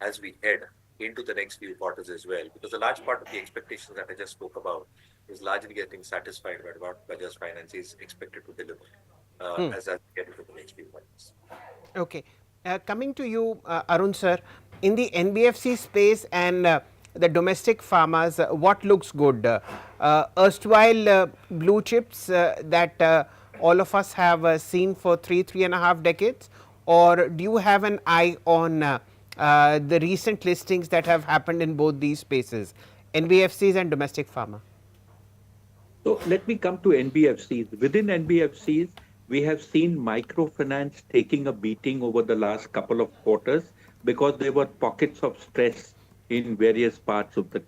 as we head into the next few quarters as well, because a large part of the expectations that I just spoke about is largely getting satisfied by what Bajaj Finance is expected to deliver as we get into the next few months. Okay. Coming to you, Arun sir, in the NBFC space and the domestic farmers, what looks good? Erstwhile blue chips that all of us have seen for three and a half decades, or do you have an eye on the recent listings that have happened in both these spaces, NBFCs and domestic farmer? So let me come to NBFCs. Within NBFCs, we have seen microfinance taking a beating over the last couple of quarters because there were pockets of stress in various parts of the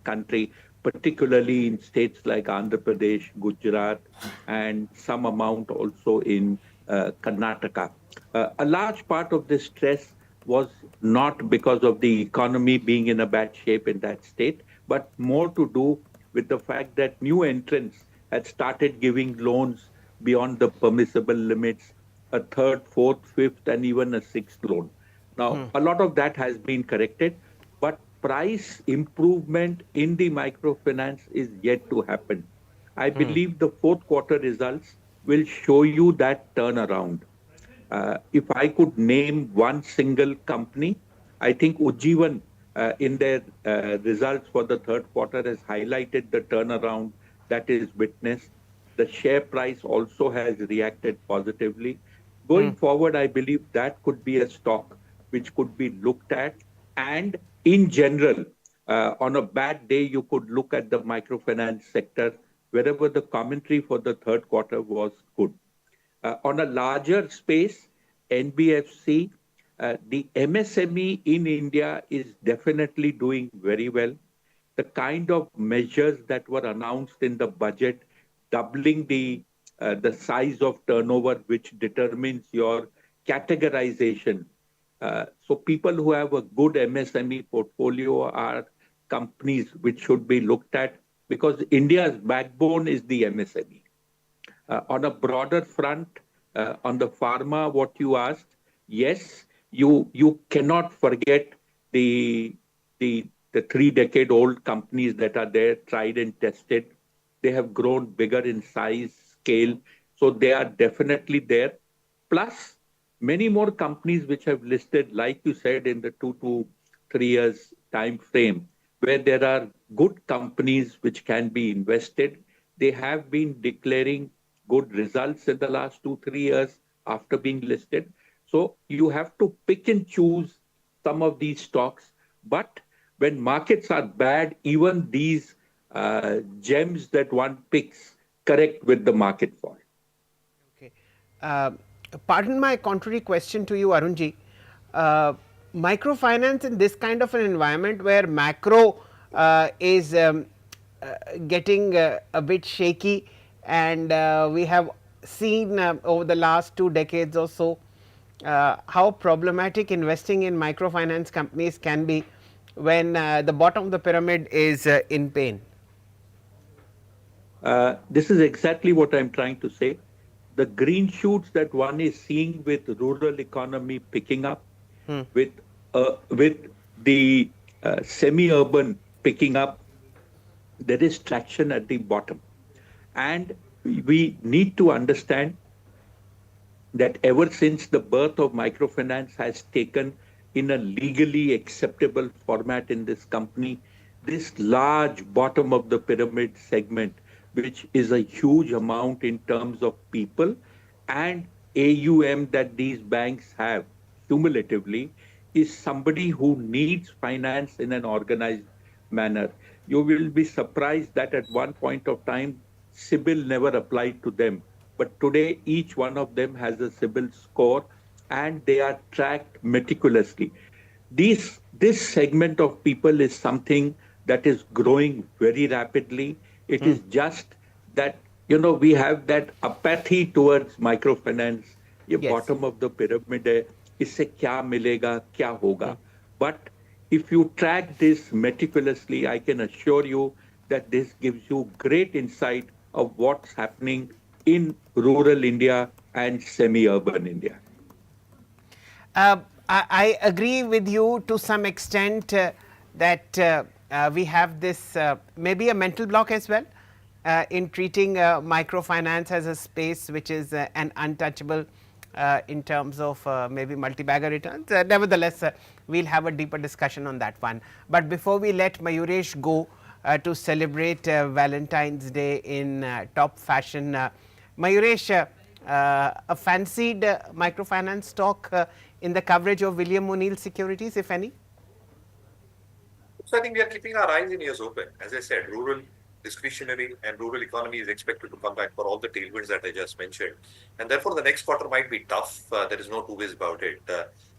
country, particularly in states like Andhra Pradesh, Gujarat, and some amount also in Karnataka. A large part of this stress was not because of the economy being in a bad shape in that state, but more to do with the fact that new entrants had started giving loans beyond the permissible limits, a third, fourth, fifth, and even a sixth loan. Now, a lot of that has been corrected, but price improvement in the microfinance is yet to happen. I believe the fourth quarter results will show you that turnaround. If I could name one single company, I think Ujjivan in their results for the third quarter has highlighted the turnaround that is witnessed. The share price also has reacted positively. Going forward, I believe that could be a stock which could be looked at. And in general, on a bad day, you could look at the microfinance sector wherever the commentary for the third quarter was good. On a larger space, NBFC, the MSME in India is definitely doing very well. The kind of measures that were announced in the budget, doubling the size of turnover, which determines your categorization. So people who have a good MSME portfolio are companies which should be looked at because India's backbone is the MSME. On a broader front, on the pharma, what you asked, yes, you cannot forget the 3-decade-old companies that are there, tried and tested. They have grown bigger in size, scale, so they are definitely there. Plus, many more companies which have listed, like you said, in the 2 to 3 years time frame, where there are good companies which can be invested. They have been declaring good results in the last 2-3 years after being listed. So you have to pick and choose some of these stocks. But when markets are bad, even these gems that one picks correct with the market fall. Okay. Pardon my contrary question to you, Arunji. Microfinance in this kind of an environment where macro is getting a bit shaky, and we have seen over the last 2 decades or so how problematic investing in microfinance companies can be when the bottom of the pyramid is in pain. This is exactly what I'm trying to say. The green shoots that one is seeing with rural economy picking up, with the semi-urban picking up, there is traction at the bottom. And we need to understand that ever since the birth of microfinance has taken in a legally acceptable format in this company, this large bottom of the pyramid segment, which is a huge amount in terms of people and AUM that these banks have cumulatively, is somebody who needs finance in an organized manner. You will be surprised that at one point of time, CIBIL never applied to them. But today, each one of them has a CIBIL score and they are tracked meticulously. This segment of people is something that is growing very rapidly. It is just that, you know, we have that apathy towards microfinance. ये Yes. bottom of the pyramid है, इससे क्या मिलेगा, क्या होगा. But if you track this meticulously, I can assure you that this gives you great insight of what's happening in rural India and semi-urban India. I agree with you to some extent that we have this maybe a mental block as well in treating microfinance as a space which is an untouchable in terms of maybe multi-bagger returns. Nevertheless, we'll have a deeper discussion on that one. But before we let Mayuresh go to celebrate Valentine's Day in top fashion, Mayuresh, a fancied microfinance stock in the coverage of William O'Neill Securities, if any? So I think we are keeping our eyes and ears open. As I said, rural discretionary and rural economy is expected to come back for all the tailwinds that I just mentioned. And therefore, the next quarter might be tough. There is no two ways about it.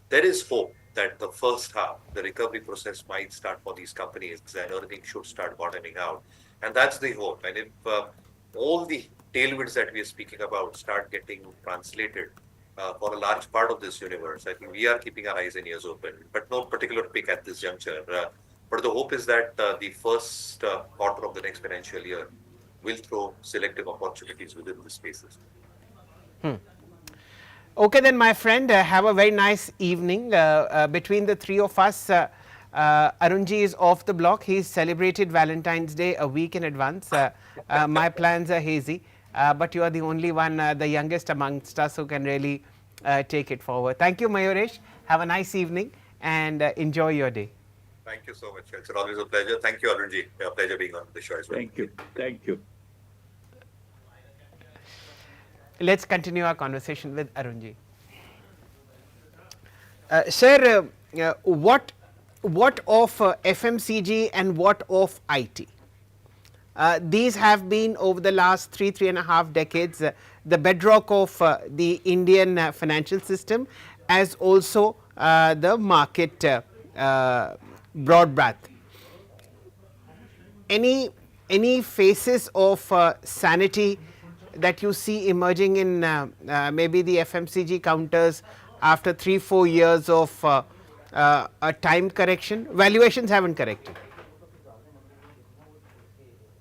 There is hope that the first half, the recovery process might start for these companies and everything should start bottoming out. And that's the hope. And if all the tailwinds that we are speaking about start getting translated for a large part of this universe, I think we are keeping our eyes and ears open, but no particular pick at this juncture. But the hope is that the first quarter of the next financial year will throw selective opportunities within the spaces. Okay, then, my friend, have a very nice evening. Between the three of us, Arunji is off the block. He's celebrated Valentine's Day a week in advance. My plans are hazy, but you are the only one, the youngest amongst us, who can really take it forward. Thank you, Mayuresh. Have a nice evening and enjoy your day. Thank you so much. It's always a pleasure. Thank you, Arunji. A pleasure being on the show as well. Thank you. Thank you. Let's continue our conversation with Arunji. Sir, what of FMCG and what of IT? These have been over the last three and a half decades the bedrock of the Indian financial system, as also the market broad breadth. Any faces of sanity that you see emerging in maybe the FMCG counters after 3-4 years of a time correction? Valuations haven't corrected.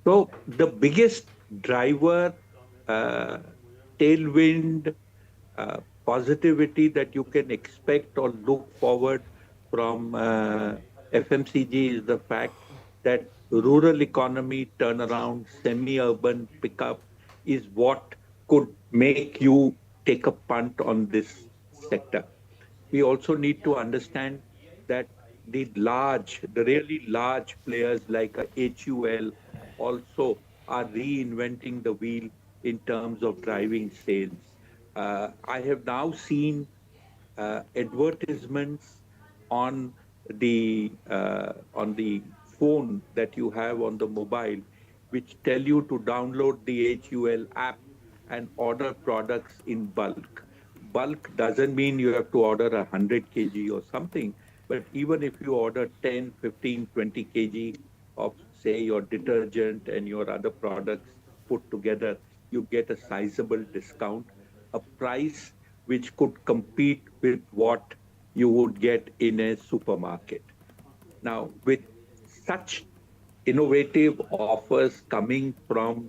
So the biggest driver, tailwind, positivity that you can expect or look forward from FMCG is the fact that rural economy turnaround, semi-urban pickup is what could make you take a punt on this sector. We also need to understand that the really large players like HUL also are reinventing the wheel in terms of driving sales. I have now seen advertisements on the phone that you have on the mobile, which tell you to download the HUL app and order products in bulk. Bulk doesn't mean you have to order 100 kg or something, but even if you order 10, 15, 20 kg of, say, your detergent and your other products put together, you get a sizable discount, a price which could compete with what you would get in a supermarket. Now, with such innovative offers coming from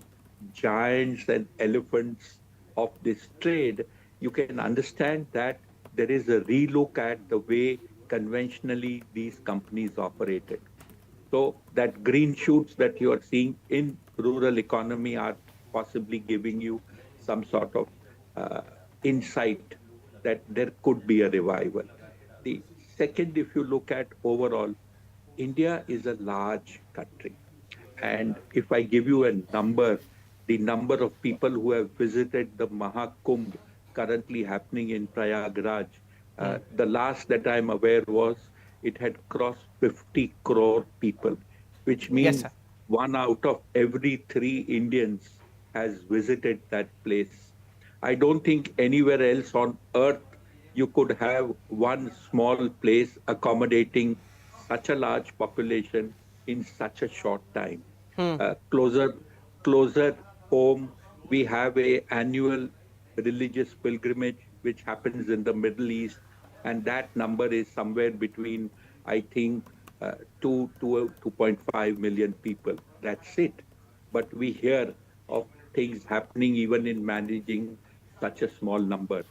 giants and elephants of this trade, you can understand that there is a relook at the way conventionally these companies operated. So that green shoots that you are seeing in rural economy are possibly giving you some sort of insight that there could be a revival. The second, if you look at overall, India is a large country. And if I give you a number, the number of people who have visited the Mahakumbh currently happening in Prayagraj, the last that I'm aware was it had crossed 50 crore people, which means Yes, 1 out of every 3 Indians has visited that place. I don't think anywhere else on earth you could have one small place accommodating such a large population in such a short time. Closer home, we have a annual religious pilgrimage which happens in the Middle East, and that number is somewhere between, I think, 2 to 2.5 million people. That's it. But we hear of things happening even in managing such a small number.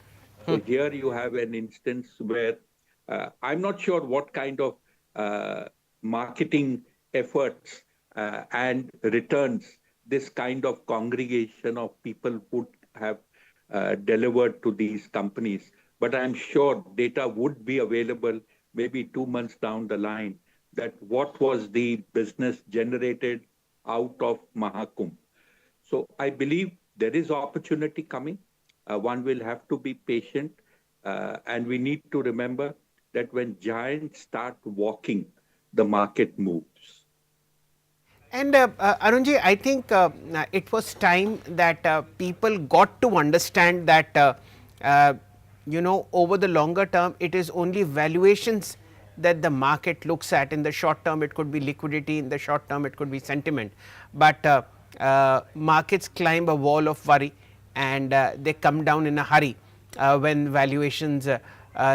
So here you have an instance where I'm not sure what kind of marketing efforts and returns this kind of congregation of people would have delivered to these companies. But I'm sure data would be available maybe 2 months down the line that what was the business generated out of Mahakumbh. So I believe there is opportunity coming. One will have to be patient, and we need to remember that when giants start walking, the market moves. And Arunji, I think it was time that people got to understand that over the longer term, it is only valuations that the market looks at. In the short term, it could be liquidity. In the short term, it could be sentiment. But markets climb a wall of worry, and they come down in a hurry when valuations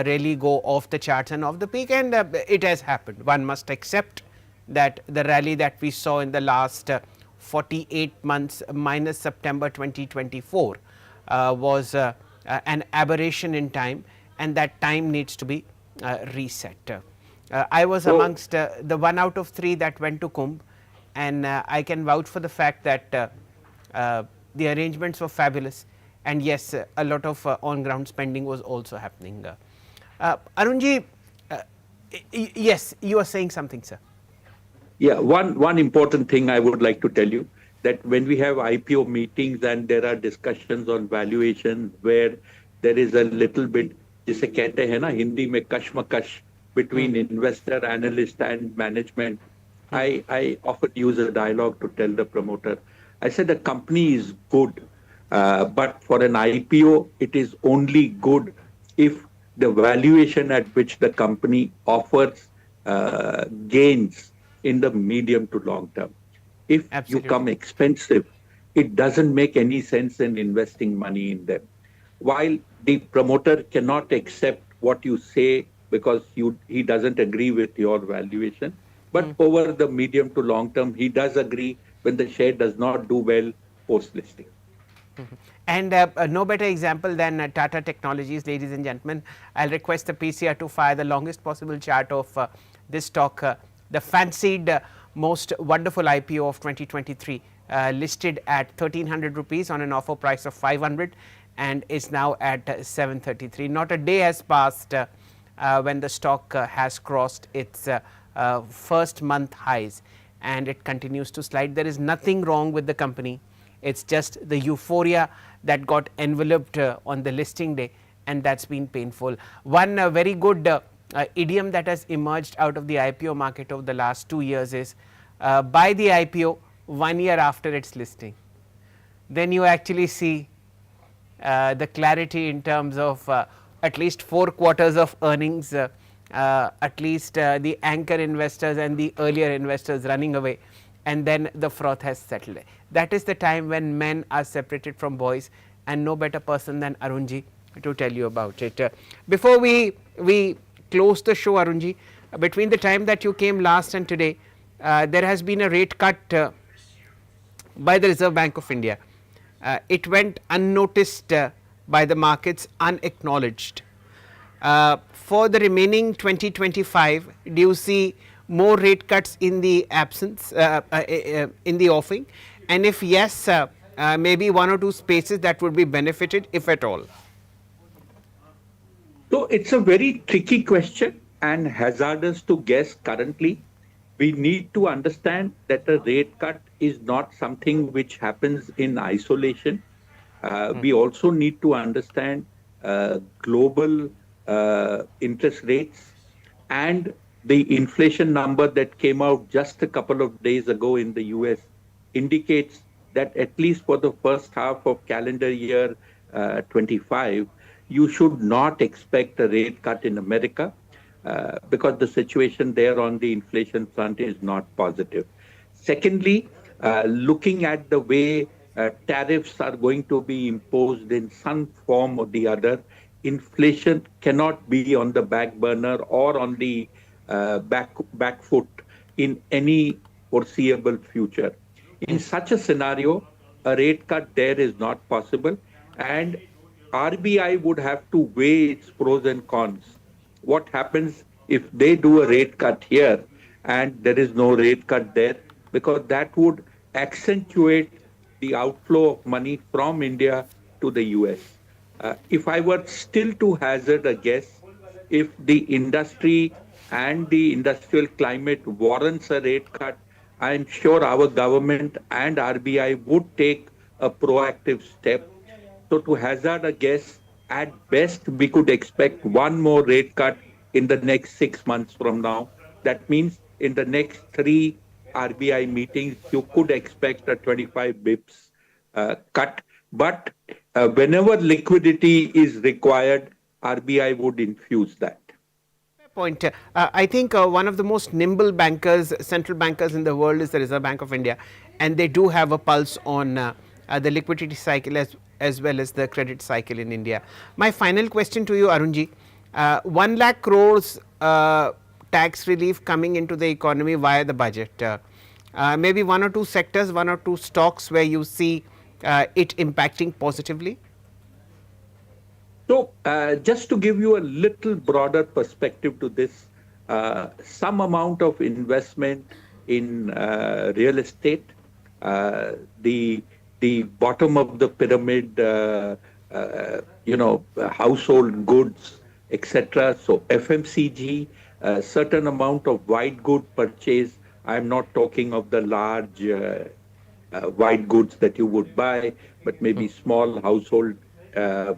really go off the charts and off the peak, and it has happened. One must accept that the rally that we saw in the last 48 months minus September 2024 was an aberration in time, and that time needs to be reset. I was amongst the 1 out of 3 that went to Kumbh, and I can vouch for the fact that the arrangements were fabulous, and yes, a lot of on ground spending was also happening. Arunji, yes, you are saying something, sir. Yeah, one important thing I would like to tell you, that when we have IPO meetings and there are discussions on valuation where there is a little bit, जिसे कहते हैं ना हिंदी में कश्मकश between investor, analyst and management, I often use a dialogue to tell the promoter. I said the company is good, but for an IPO, it is only good if the valuation at which the company offers gains in the medium to long term. If Absolutely. you come expensive, it doesn't make any sense in investing money in them. While the promoter cannot accept what you say because he doesn't agree with your valuation, but over the medium to long term, he does agree when the share does not do well post-listing. And no better example than Tata Technologies, ladies and gentlemen. I'll request the PCR to fire the longest possible chart of this stock, the fancied most wonderful IPO of 2023, listed at 1300 rupees on an offer price of 500 and is now at 733. Not a day has passed when the stock has crossed its first month highs, and it continues to slide. There is nothing wrong with the company. It's just the euphoria that got enveloped on the listing day, and that's been painful. One very good idiom that has emerged out of the IPO market over the last 2 years is buy the IPO 1 year after its listing. Then you actually see the clarity in terms of at least 4 quarters of earnings, at least the anchor investors and the earlier investors running away, and then the froth has settled. That is the time when men are separated from boys, and no better person than Arunji to tell you about it. Before we close the show, Arunji, between the time that you came last and today, there has been a rate cut by the Reserve Bank of India. It went unnoticed by the markets, unacknowledged. For the remaining 2025, do you see more rate cuts in the absence, in the offing? And if yes, maybe 1 or 2 spaces that would be benefited, if at all? So it's a very tricky question and hazardous to guess currently. We need to understand that a rate cut is not something which happens in isolation. We also need to understand global interest rates, and the inflation number that came out just a couple of days ago in the US indicates that at least for the first half of calendar year 25, you should not expect a rate cut in America. because the situation there on the inflation front is not positive. Secondly, looking at the way tariffs are going to be imposed in some form or the other, inflation cannot be on the back burner or on the back foot in any foreseeable future. In such a scenario, a rate cut there is not possible, and RBI would have to weigh its pros and cons. What happens if they do a rate cut here and there is no rate cut there? Because that would accentuate the outflow of money from India to the US. If I were still to hazard a guess, if the industry and the industrial climate warrants a rate cut, I'm sure our government and RBI would take a proactive step. So to hazard a guess, at best, we could expect one more rate cut in the next 6 months from now. That means in the next three RBI meetings, you could expect a 25 bips cut. But whenever liquidity is required, RBI would infuse that. Point. I think one of the most nimble bankers, central bankers in the world is the Reserve Bank of India, and they do have a pulse on the liquidity cycle as well as the credit cycle in India. My final question to you, Arunji, 1 lakh crores tax relief coming into the economy via the budget. Maybe one or two sectors, one or two stocks where you see it impacting positively? So, just to give you a little broader perspective to this, some amount of investment in real estate, the bottom of the pyramid, household goods, etc. So FMCG, a certain amount of white good purchase. I'm not talking of the large white goods that you would buy, but maybe small household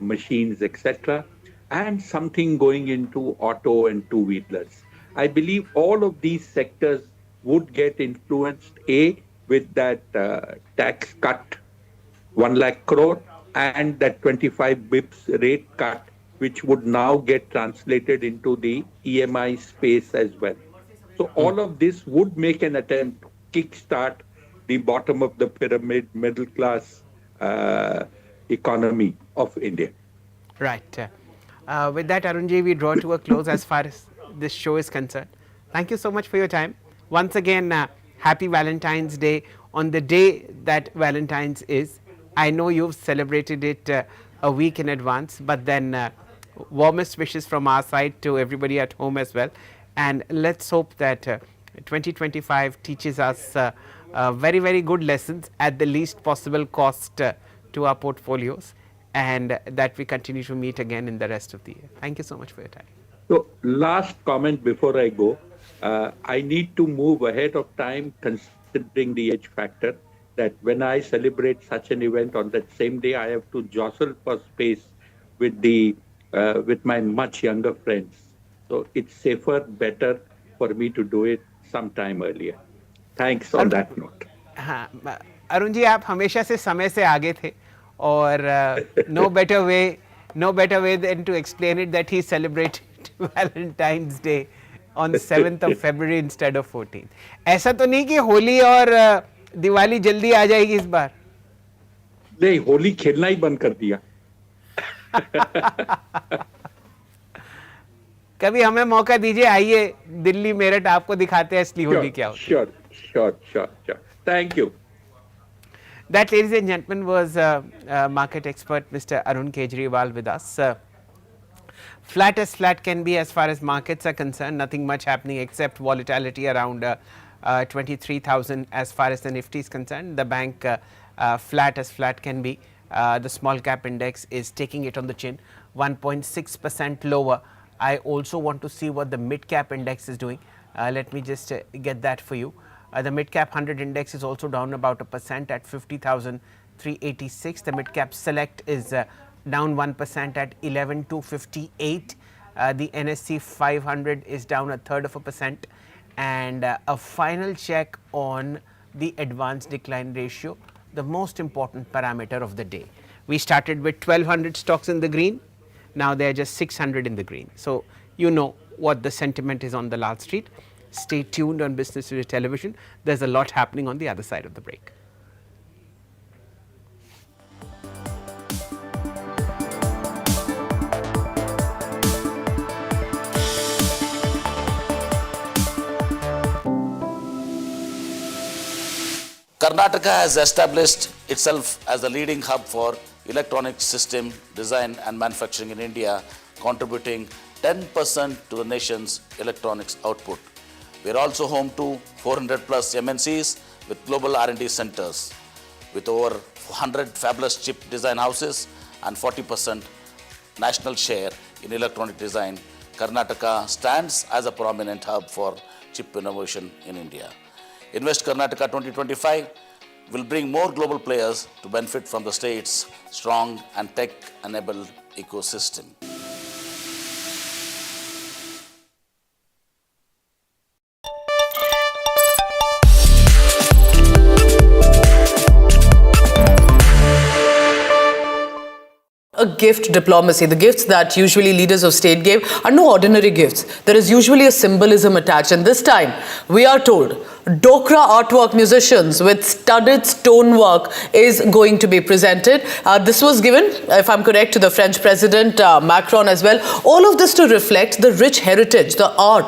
machines, etc. And something going into auto and two-wheelers. I believe all of these sectors would get influenced, A, with that tax cut, 1 lakh crore, and that 25 bips rate cut, which would now get translated into the EMI space as well. So all of this would make an attempt to kickstart the bottom of the pyramid, middle class economy of India. Right. With that, Arunji, we draw to a close as far as this show is concerned. Thank you so much for your time. Once again, happy Valentine's Day on the day that Valentine's is. I know you've celebrated it a week in advance, but then warmest wishes from our side to everybody at home as well. And let's hope that 2025 teaches us very, very good lessons at the least possible cost to our portfolios, and that we continue to meet again in the rest of the year. Thank you so much for your time. So last comment before I go, I need to move ahead of time considering the age factor, that when I celebrate such an event on that same day, I have to jostle for space with my much younger friends. So it's safer, better for me to do it sometime earlier. Thanks on that note. हाँ, अरुण जी, आप हमेशा से समय से आगे थे, और no better way than to explain it that he celebrated Valentine's Day on 7th of February instead of 14th. ऐसा तो नहीं कि होली और दिवाली जल्दी आ जाएगी इस बार? नहीं, होली खेलना ही बंद कर दिया. कभी हमें मौका दीजिए, आइए दिल्ली मेरठ आपको दिखाते हैं असली होली क्या होती है. Sure. Thank you. That, ladies and gentlemen, was market expert Mr. Arun Kejriwal with us. Flat as flat can be as far as markets are concerned. Nothing much happening except volatility around 23,000 as far as the Nifty is concerned. The bank flat as flat can be. The small cap index is taking it on the chin, 1.6% lower. I also want to see what the mid cap index is doing. Let me just get that for you. The Midcap 100 index is also down about 1% at 50,386. The Midcap Select is down 1% at 11,258. The NSE 500 is down 1/3%. And a final check on the advanced decline ratio, the most important parameter of the day. We started with 1,200 stocks in the green. Now they are just 600 in the green. So you know what the sentiment is on Dalal Street. Stay tuned on Business Today Television. There's a lot happening on the other side of the break. Karnataka has established itself as the leading hub for electronic system design and manufacturing in India, contributing 10% to the nation's electronics output. We are also home to 400 plus MNCs with global R&D centers. With over 100 fabulous chip design houses and 40% national share in electronic design, Karnataka stands as a prominent hub for chip innovation in India. Invest Karnataka 2025 will bring more global players to benefit from the state's strong and tech-enabled ecosystem. A gift diplomacy. The gifts that usually leaders of state give are no ordinary gifts. There is usually a symbolism attached, and this time we are told Dokra artwork musicians with studded stonework is going to be presented. This was given, if I'm correct, to the French President Macron as well. All of this to reflect the rich heritage, the art